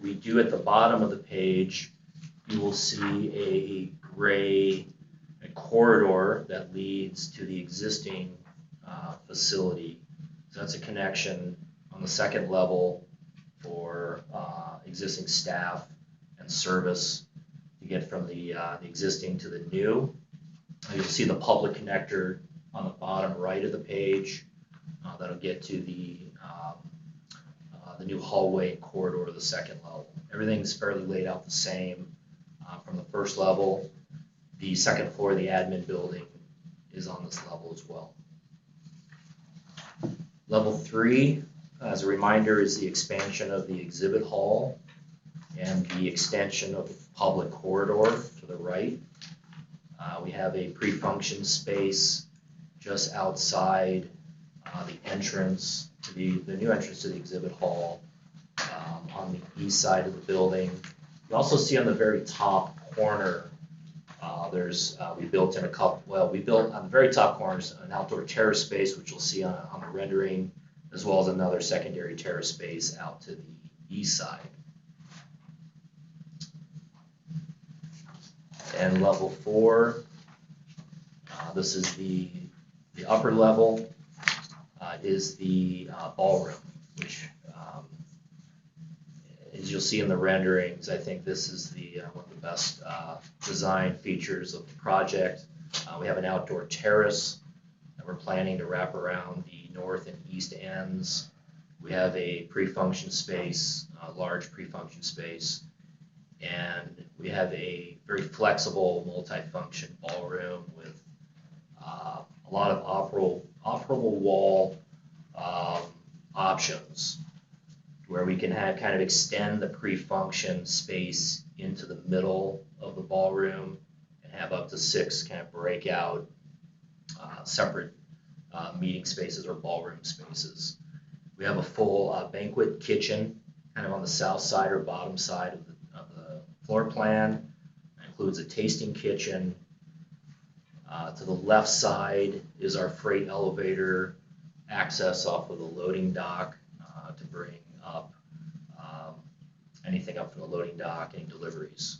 We do at the bottom of the page, you will see a gray corridor that leads to the existing facility. So that's a connection on the second level for existing staff and service to get from the existing to the new. You'll see the public connector on the bottom right of the page. That'll get to the new hallway corridor of the second level. Everything's fairly laid out the same from the first level. The second floor of the admin building is on this level as well. Level 3, as a reminder, is the expansion of the exhibit hall and the extension of the public corridor to the right. We have a pre-function space just outside the entrance to the new entrance to the exhibit hall on the east side of the building. You also see on the very top corner, we built in we built on the very top corners an outdoor terrace space, which you'll see on the rendering, as well as another secondary terrace space out to the east side. And level 4, this is the upper level, is the ballroom, which as you'll see in the renderings, I think this is one of the best design features of the project. We have an outdoor terrace that we're planning to wrap around the north and east ends. We have a pre-function space, a large pre-function space, and we have a very flexible multi-function ballroom with a lot of operable wall options, where we can kind of extend the pre-function space into the middle of the ballroom and have up to 6 kind of breakout separate meeting spaces or ballroom spaces. We have a full banquet kitchen kind of on the south side or bottom side of the floor plan. It includes a tasting kitchen. To the left side is our freight elevator access off of the loading dock to bring up anything up from the loading dock, any deliveries.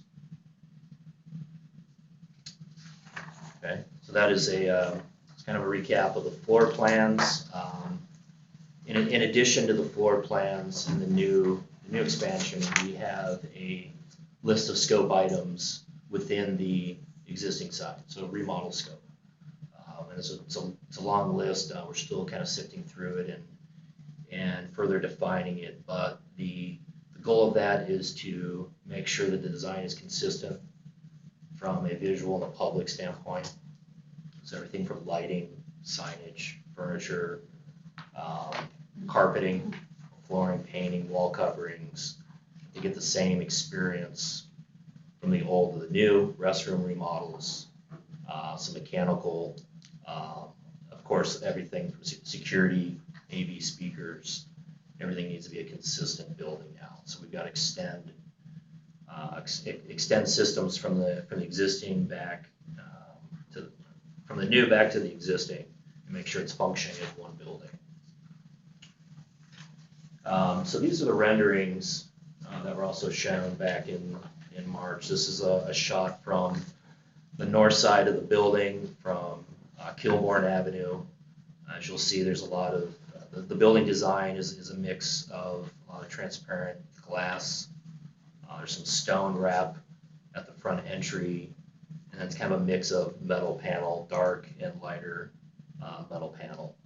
Okay, so that is it's kind of a recap of the floor plans. In addition to the floor plans and the new expansion, we have a list of scope items within the existing site, so remodel scope. And it's a long list. We're still kind of sifting through it and further defining it. But the goal of that is to make sure that the design is consistent from a visual and a public standpoint. So everything from lighting, signage, furniture, carpeting, flooring, painting, wall coverings, to get the same experience from the old to the new, restroom remodels, some mechanical, of course, everything from security, AV speakers, everything needs to be a consistent building now. So we've got to extend systems from the existing back from the new back to the existing, and make sure it's functioning as one building. So these are the renderings that were also shown back in March. This is a shot from the north side of the building from Kilbourne Avenue. As you'll see, there's a lot of, the building design is a mix of a lot of transparent glass. There's some stone wrap at the front entry, and then it's kind of a mix of metal panel, dark and lighter metal panel.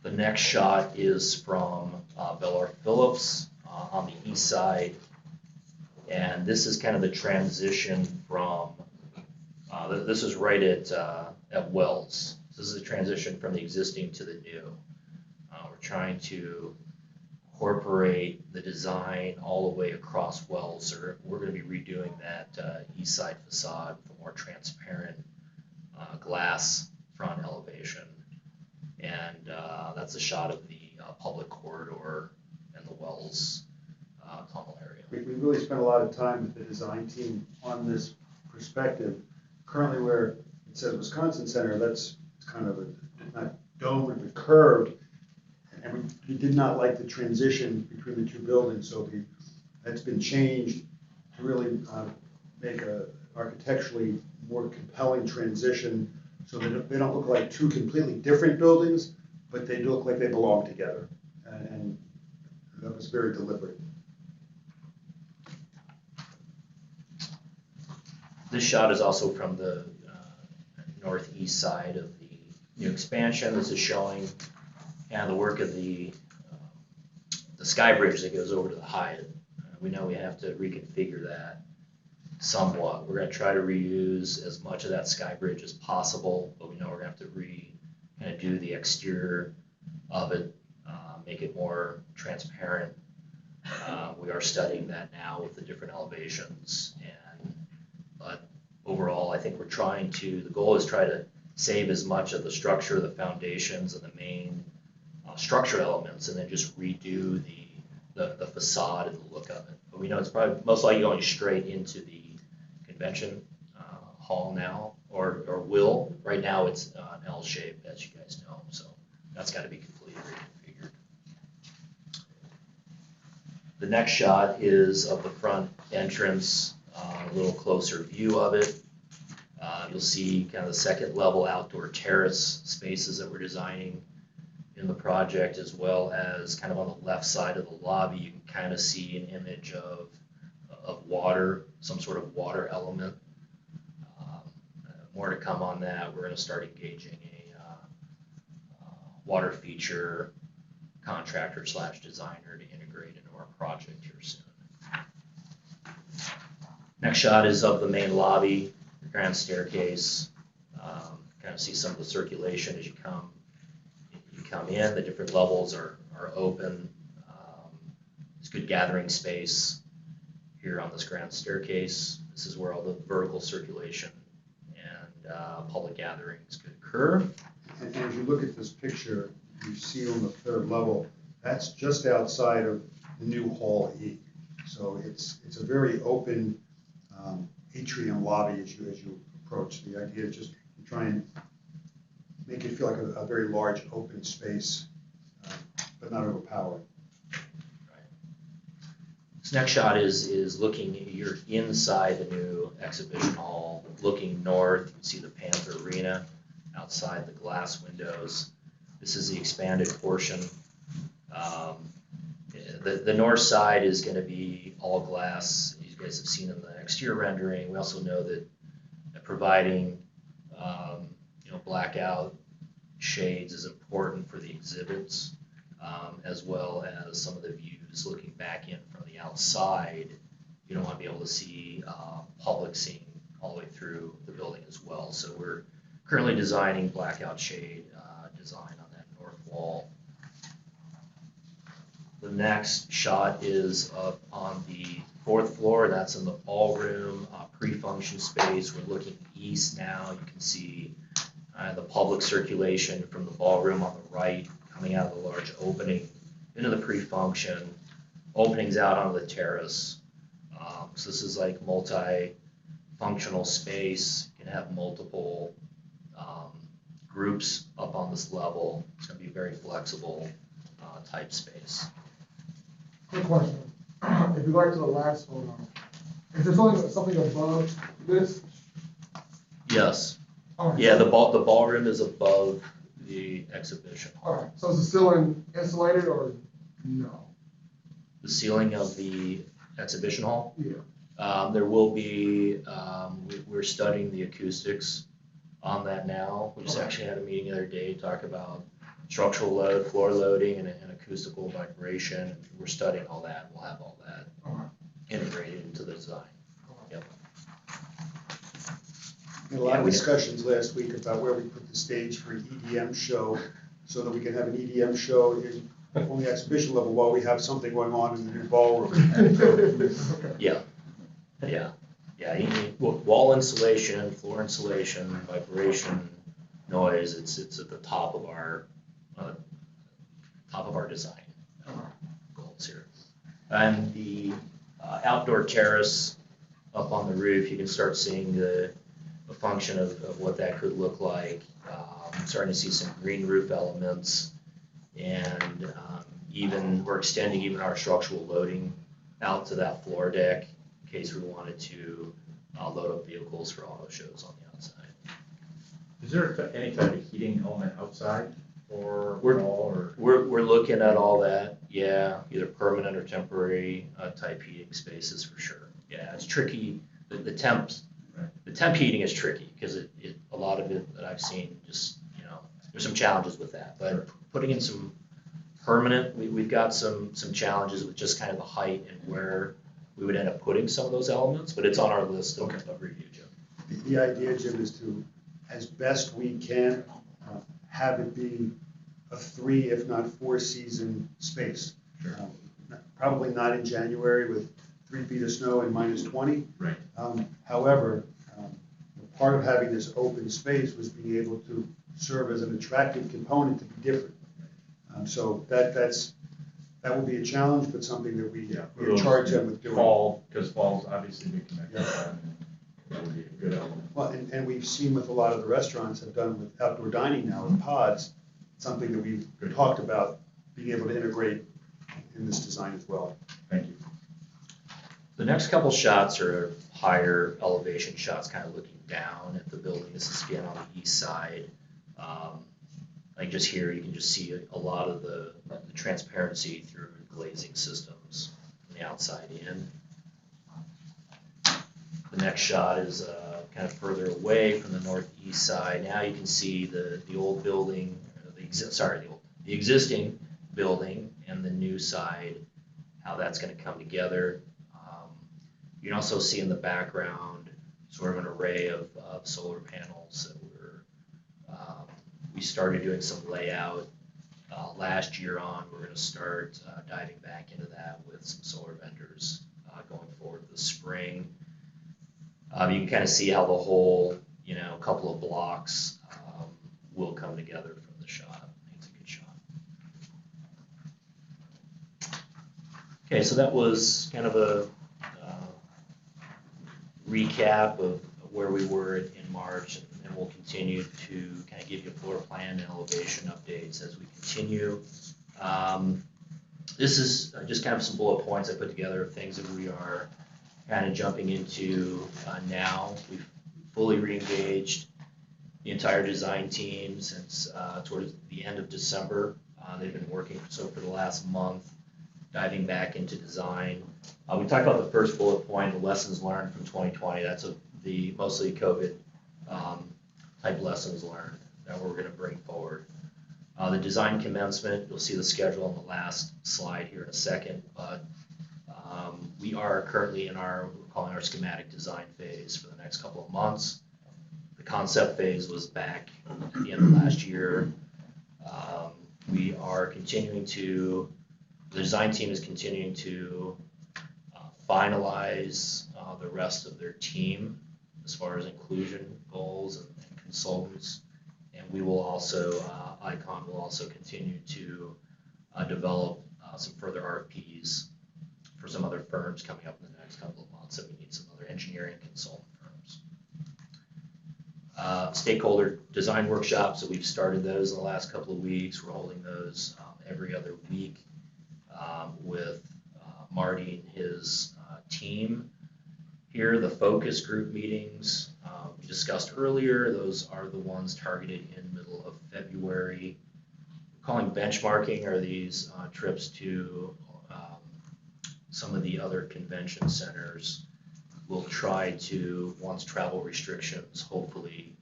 The next shot is from Bellar Phillips on the east side, and this is kind of the transition from, this is right at Wells. This is a transition from the existing to the new. We're trying to incorporate the design all the way across Wells. So we're going to be redoing that east side facade with a more transparent glass front elevation. And that's a shot of the public corridor and the Wells tunnel area. We really spent a lot of time with the design team on this perspective. Currently where it says Wisconsin Center, that's kind of not domed but curved. And we did not like the transition between the two buildings, so that's been changed to really make a architecturally more compelling transition so that they don't look like two completely different buildings, but they look like they belong together. And that was very deliberate. This shot is also from the northeast side of the new expansion. This is showing the work of the sky bridge that goes over to the Hyatt. We know we have to reconfigure that somewhat. We're going to try to reuse as much of that sky bridge as possible, but we know we're going to have to do the exterior of it, make it more transparent. We are studying that now with the different elevations, but overall, I think the goal is try to save as much of the structure, the foundations, and the main structure elements, and then just redo the facade and the look of it. But we know it's probably most likely going straight into the convention hall now, or will. Right now it's an L shape, as you guys know, so that's got to be completely reconfigured. The next shot is of the front entrance, a little closer view of it. You'll see kind of the second level outdoor terrace spaces that we're designing in the project, as well as kind of on the left side of the lobby, you can kind of see an image of water, some sort of water element. More to come on that. We're going to start engaging a water feature contractor / designer to integrate into our project here soon. Next shot is of the main lobby, the grand staircase. Kind of see some of the circulation as you come in. The different levels are open. There's good gathering space here on this grand staircase. This is where all the vertical circulation and public gatherings could occur. And as you look at this picture, you see on the third level, that's just outside of the new Hall E. So it's a very open atrium lobby as you approach. The idea is just to try and make it feel like a very large open space, but not overpowering. This next shot is looking, you're inside the new exhibition hall, looking north. You can see the Panther Arena outside the glass windows. This is the expanded portion. The north side is going to be all glass. You guys have seen in the exterior rendering. We also know that that providing, blackout shades is important for the exhibits, as well as some of the views looking back in from the outside. You don't want to be able to see public seeing all the way through the building as well. So we're currently designing blackout shade design on that north wall. The next shot is up on the 4th floor. That's in the ballroom pre-function space. We're looking east now. You can see the public circulation from the ballroom on the right, coming out of the large opening into the pre-function, openings out onto the terrace. So this is like multi-functional space. You can have multiple groups up on this level. It's going to be very flexible type space. Quick question. If you go back to the last photo, is there something above this? Yes. All right, Yeah, so- the ballroom is above the exhibition hall. All right, so is the ceiling insulated or no? The ceiling of the exhibition hall, Yeah. there will be, we're studying the acoustics on that now. We just Okay. actually had a meeting the other day to talk about structural load, floor loading, and acoustical vibration. We're studying all that. We'll have all that All right. integrated into the design. Yep. We had a lot Yeah, of we- discussions last week about where we put the stage for an EDM show, so that we can have an EDM show on the exhibition level while we have something going on in the new ballroom. Okay. Yeah, yeah, yeah. You need wall insulation, floor insulation, vibration, noise. It's at the top of our design goals here. And the outdoor terrace up on the roof, you can start seeing the function of what that could look like. Starting to see some green roof elements, and we're extending even our structural loading out to that floor deck in case we wanted to load up vehicles for auto shows on the outside. Is there any type of heating element outside or We're- wall or? We're looking at all that, yeah, either permanent or temporary type heating spaces for sure. Yeah, it's tricky. The temp heating is tricky because a lot of it that I've seen just, there's some challenges with that. But Sure. putting in some permanent, we've got some challenges with just kind of the height and where we would end up putting some of those elements, but it's on our list of review, Jim. The idea, Jim, is to, as best we can, have it be a 3, if not 4 season space. Sure. Probably not in January with 3 feet of snow and -20. Right. However, part of having this open space was being able to serve as an attractive component to be different. So that will be a challenge, but something that we charge them with doing. Fall, because fall's obviously big connected. Yeah. That would be a good element. Well, and we've seen with a lot of the restaurants have done with outdoor dining now with pods, something that we've Good. talked about being able to integrate in this design as well. Thank you. The next couple shots are higher elevation shots, kind of looking down at the building. This is again on the east side. Like just here, you can just see a lot of the transparency through glazing systems from the outside in. The next shot is kind of further away from the northeast side. Now you can see the old building, the existing building and the new side, how that's going to come together. You can also see in the background sort of an array of solar panels that we started doing some layout last year on. We're going to start diving back into that with some solar vendors going forward this spring. You can kind of see how the whole, couple of blocks will come together from the shot. I think it's a good shot. Okay, so that was kind of a recap of where we were in March, and we'll continue to kind of give you a floor plan and elevation updates as we continue. This is just kind of some bullet points I put together of things that we are kind of jumping into now. We've fully re-engaged the entire design team since towards the end of December. They've been working for the last month, diving back into design. We talked about the first bullet point, the lessons learned from 2020. That's the mostly COVID type lessons learned that we're going to bring forward. The design commencement, you'll see the schedule on the last slide here in a second, but we are currently in we're calling our schematic design phase for the next couple of months. The concept phase was back at the end of last year. We are continuing to, the design team is continuing to finalize the rest of their team as far as inclusion goals and consultants. And we will also, ICON will also continue to develop some further RFPs for some other firms coming up in the next couple of months that we need some other engineering consultant firms. Stakeholder design workshops, so we've started those in the last couple of weeks. We're holding those every other week with Marty and his team. Here, the focus group meetings we discussed earlier, those are the ones targeted in middle of February. We're calling benchmarking are these trips to some of the other convention centers. We'll try to, once travel restrictions hopefully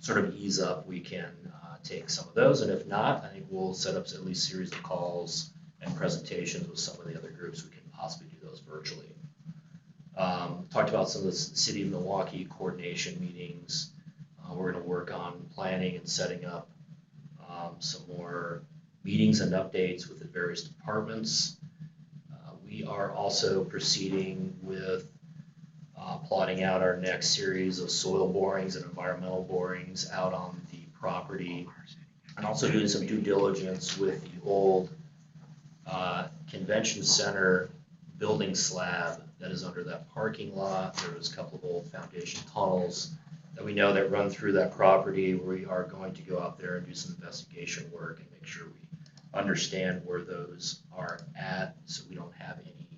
sort of ease up, we can take some of those, and if not, I think we'll set up at least a series of calls and presentations with some of the other groups. We can possibly do those virtually. Talked about some of the City of Milwaukee coordination meetings. We're going to work on planning and setting up some more meetings and updates with the various departments. We are also proceeding with plotting out our next series of soil borings and environmental borings out on the property, and also doing some due diligence with the old convention center building slab that is under that parking lot. There was a couple of old foundation tunnels that we know that run through that property. We are going to go out there and do some investigation work and make sure we understand where those are at, so we don't have any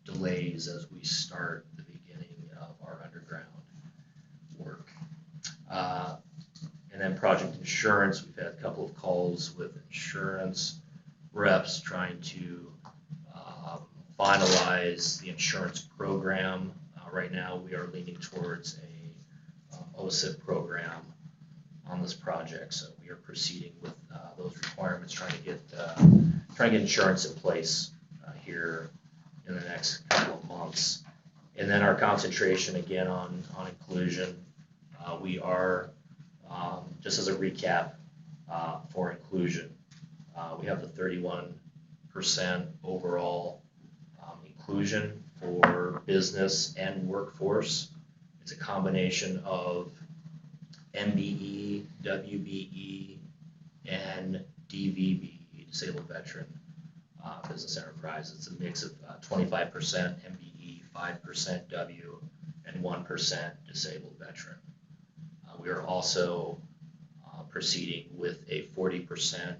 delays as we start the beginning of our underground work. And then project insurance, we've had a couple of calls with insurance reps trying to finalize the insurance program. Right now we are leaning towards a OSIP program on this project, so we are proceeding with those requirements, trying to get insurance in place here in the next couple of months. And then our concentration again on inclusion. We are, just as a recap for inclusion, we have the 31% overall inclusion for business and workforce. It's a combination of MBE, WBE, and DVB, disabled veteran business enterprise. It's a mix of 25% MBE, 5% W, and 1% disabled veteran. We are also proceeding with a 40%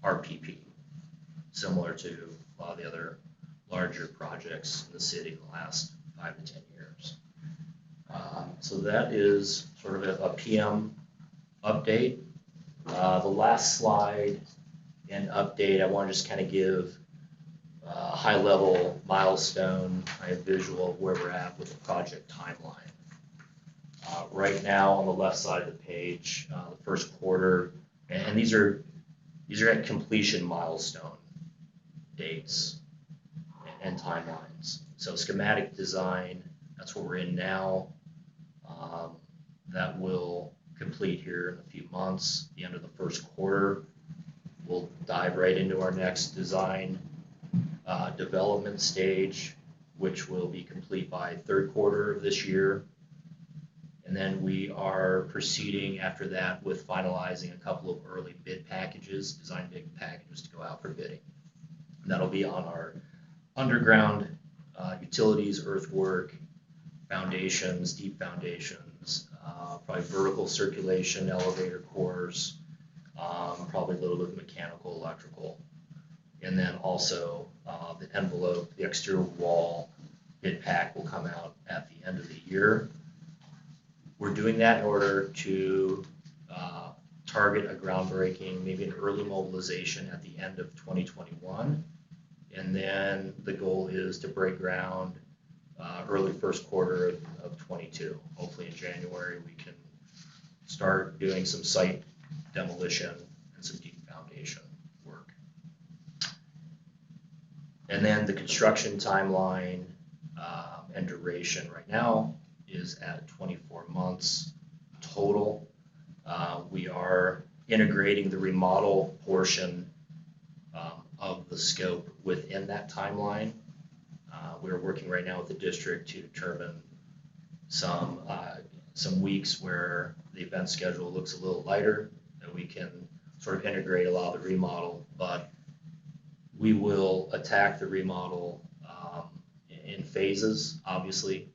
RPP, similar to a lot of the other larger projects in the city in the last 5 to 10 years. So that is sort of a PM update. The last slide and update, I want to just kind of give a high-level milestone, a visual of where we're at with the project timeline. Right now, on the left side of the page, the first quarter, and these are at completion milestone dates and timelines. So schematic design, that's what we're in now. That will complete here in a few months, the end of the first quarter. We'll dive right into our next design development stage, which will be complete by third quarter of this year. And then we are proceeding after that with finalizing a couple of early bid packages, design bid packages to go out for bidding. And that'll be on our underground utilities, earthwork, foundations, deep foundations, probably vertical circulation, elevator cores, probably a little bit of mechanical, electrical. And then also the envelope, the exterior wall bid pack will come out at the end of the year. We're doing that in order to target a groundbreaking, maybe an early mobilization at the end of 2021. And then the goal is to break ground early first quarter of 22. Hopefully in January, we can start doing some site demolition and some deep foundation work. And then the construction timeline and duration right now is at 24 months total. We are integrating the remodel portion of the scope within that timeline. We're working right now with the district to determine some weeks where the event schedule looks a little lighter, that we can sort of integrate a lot of the remodel, but we will attack the remodel in phases, obviously,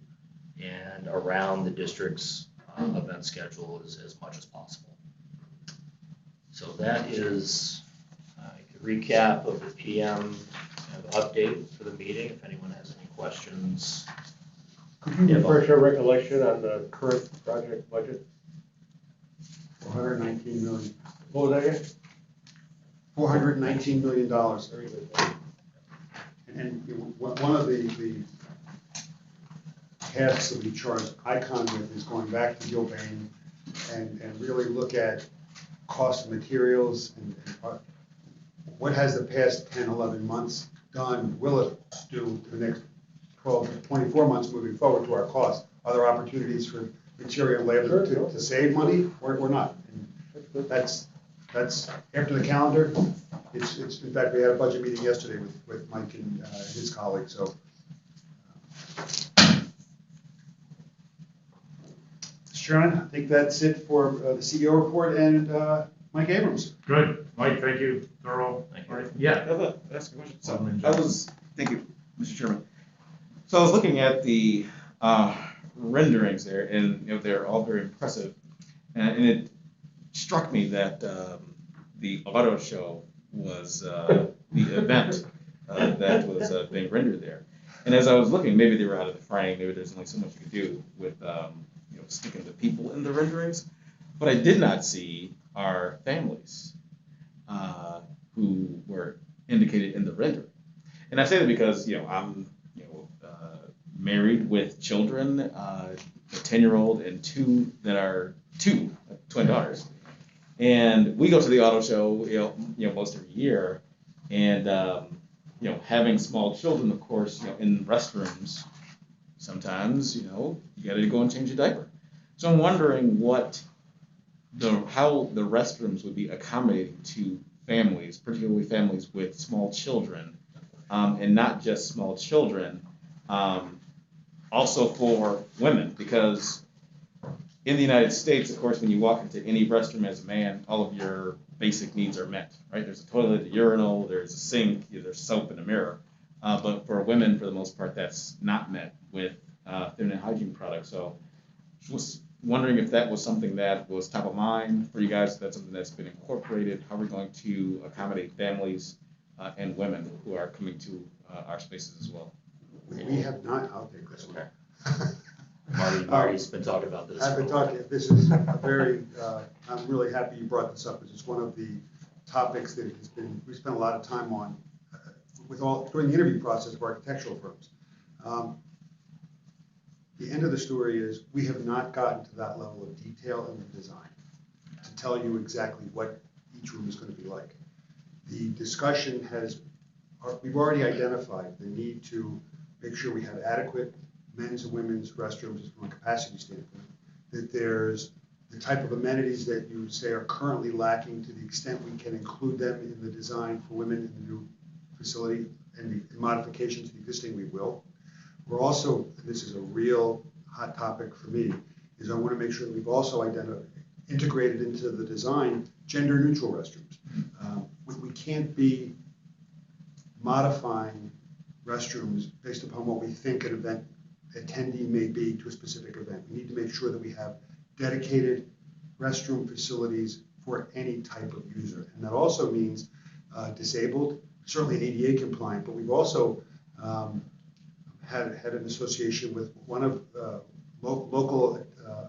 and around the district's event schedule as much as possible. So that is a recap of the PM update for the meeting. If anyone has any questions. Could you refresh our recollection on the current project budget? $419 million. What was that again? $419 million. Very good. And one of the tasks that we charged ICON with is going back to Gilbane and really look at cost of materials and what has the past 10, 11 months done, will it do the next 12 to 24 months moving forward to our cost? Are there opportunities for material and labor to save money or not? And that's after the calendar. It's in fact, we had a budget meeting yesterday with Mike and his colleagues, so. Mr. Chairman, I think that's it for the CEO report and Mike Abrams. Good, Mike, thank you, thorough. Thank you. All right. Yeah. I have a question. So I was, thank you, Mr. Chairman. So I was looking at the renderings there, and they're all very impressive, and it struck me that the auto show was the event that was being rendered there. And as I was looking, maybe they were out of the frame, maybe there's only so much you can do with sticking the people in the renderings. What I did not see are families who were indicated in the rendering. And I say that because I'm married with children, a 10-year-old and two twin daughters. And we go to the auto show, most every year, and having small children, of course, in restrooms, sometimes you got to go and change a diaper. So I'm wondering how the restrooms would be accommodating to families, particularly families with small children, and not just small children, also for women, because in the United States, of course, when you walk into any restroom as a man, all of your basic needs are met, right? There's a toilet, a urinal, there's a sink, there's soap and a mirror. But for women, for the most part, that's not met with feminine hygiene products. So I was wondering if that was something that was top of mind for you guys, if that's something that's been incorporated, how we're going to accommodate families and women who are coming to our spaces as well. We have not, I'll take this one. Marty's been talking about this. I've been talking, this is a very, I'm really happy you brought this up, because it's one of the topics that we spent a lot of time on during the interview process of architectural firms. The end of the story is we have not gotten to that level of detail in the design to tell you exactly what each room is going to be like. The discussion we've already identified the need to make sure we have adequate men's and women's restrooms from a capacity standpoint, that there's the type of amenities that you say are currently lacking, to the extent we can include them in the design for women in the new facility, and the modifications to the existing we will. We're also, and this is a real hot topic for me, is I want to make sure that we've also integrated into the design gender neutral restrooms. We can't be modifying restrooms based upon what we think an event attendee may be to a specific event. We need to make sure that we have dedicated restroom facilities for any type of user. And that also means disabled, certainly ADA compliant, but we've also had an association with one of local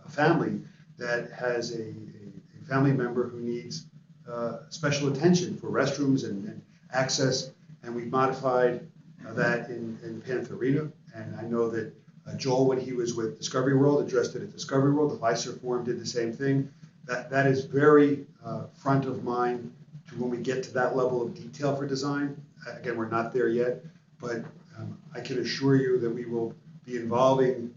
family that has a family member who needs special attention for restrooms and access, and we've modified that in Panther Arena. And I know that Joel, when he was with Discovery World, addressed it at Discovery World. The Fiserv Forum did the same thing. That is very front of mind to when we get to that level of detail for design. Again, we're not there yet, but I can assure you that we will be involving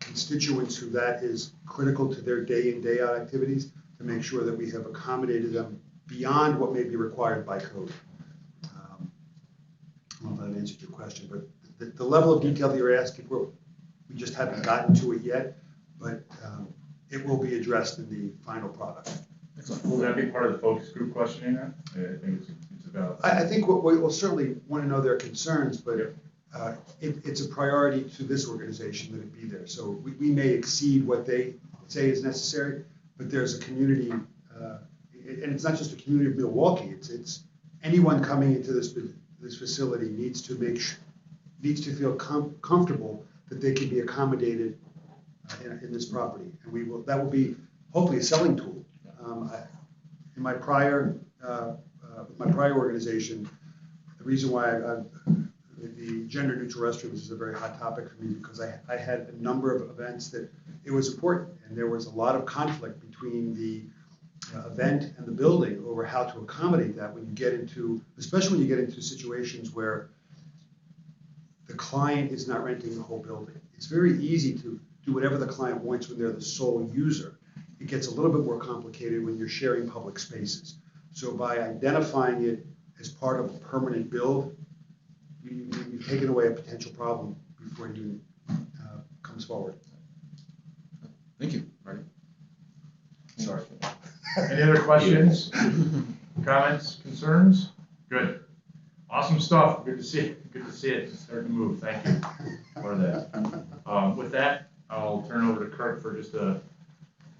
constituents who that is critical to their day in, day out activities to make sure that we have accommodated them beyond what may be required by code. I don't know if that answered your question, but the level of detail that you're asking for, we just haven't gotten to it yet, but it will be addressed in the final product. Will that be part of the focus group questioning then? I think it's about. I think we'll certainly want to know their concerns, but it's a priority to this organization that it be there. So we may exceed what they say is necessary, but there's a community, and it's not just a community of Milwaukee. It's anyone coming into this facility needs to feel comfortable that they can be accommodated in this property, and that will be hopefully a selling tool. In my prior organization, the reason why the gender neutral restrooms is a very hot topic for me because I had a number of events that it was important, and there was a lot of conflict between the event and the building over how to accommodate that when you get into, especially when you get into situations where the client is not renting the whole building. It's very easy to do whatever the client wants when they're the sole user. It gets a little bit more complicated when you're sharing public spaces. So by identifying it as part of a permanent build, you've taken away a potential problem before it even comes forward. Thank you, Marty. Sorry. Any other questions, comments, concerns? Good. Awesome stuff. Good to see it. Good to see it. It's starting to move. Thank you for that. With that, I'll turn over to Kirk for just a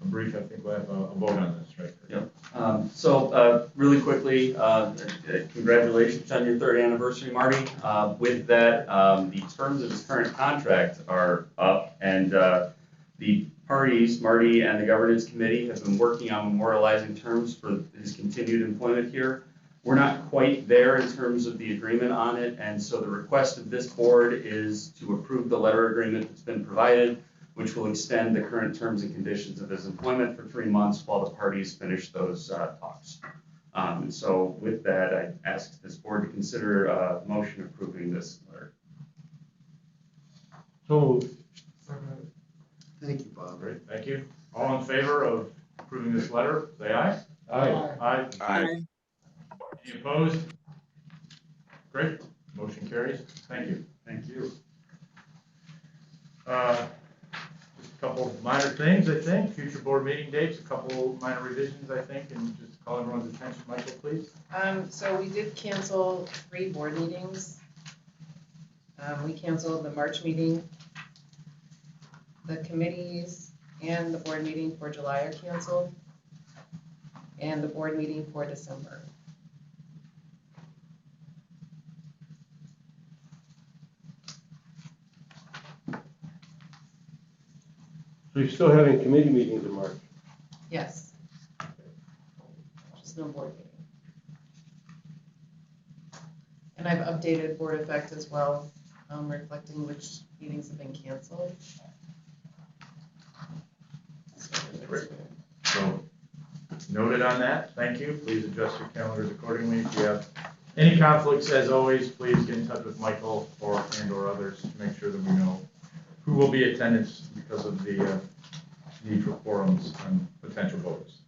brief. I think we'll have a vote on this, right? Yep. Really quickly, congratulations on your 3rd anniversary, Marty. With that, the terms of his current contract are up, and the parties, Marty and the governance committee, have been working on memorializing terms for his continued employment here. We're not quite there in terms of the agreement on it, and so the request of this board is to approve the letter agreement that's been provided, which will extend the current terms and conditions of his employment for 3 months while the parties finish those talks. And so with that, I ask this board to consider a motion approving this letter. So Thank you, Bob. great, thank you. All in favor of approving this letter, say aye. Aye. Aye. Any opposed? Great, motion carries. Thank you. Thank you. Just a couple of minor things, I think. Future board meeting dates, a couple minor revisions, I think, and just call everyone's attention. Michael, please. So we did cancel 3 board meetings. We canceled the March meeting. The committees and the board meeting for July are canceled, and the board meeting for December. So you're still having committee meetings in March? Yes. Just no board meeting. And I've updated Board Effect as well, reflecting which meetings have been canceled. Great. So noted on that. Thank you. Please adjust your calendars accordingly. If you have any conflicts, as always, please get in touch with Michael or others to make sure that we know who will be attendance because of the need for quorums and potential votes.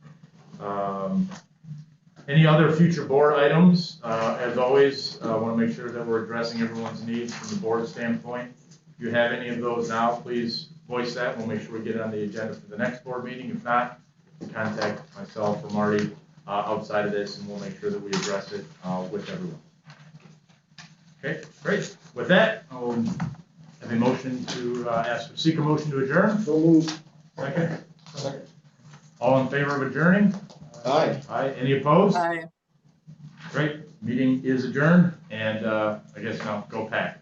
Any other future board items? As always, I want to make sure that we're addressing everyone's needs from the board standpoint. If you have any of those now, please voice that. We'll make sure we get it on the agenda for the next board meeting. If not, contact myself or Marty outside of this, and we'll make sure that we address it with everyone. Okay, great. With that, I'll have a motion to seek a motion to adjourn. So moved. Second. All in favor of adjourning? Aye. Aye. Any opposed? Aye. Great. Meeting is adjourned, and I guess now go Pack.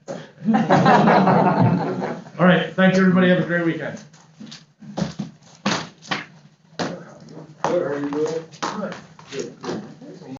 All right. Thank you, everybody. Have a great weekend. Good, how are you doing? Good.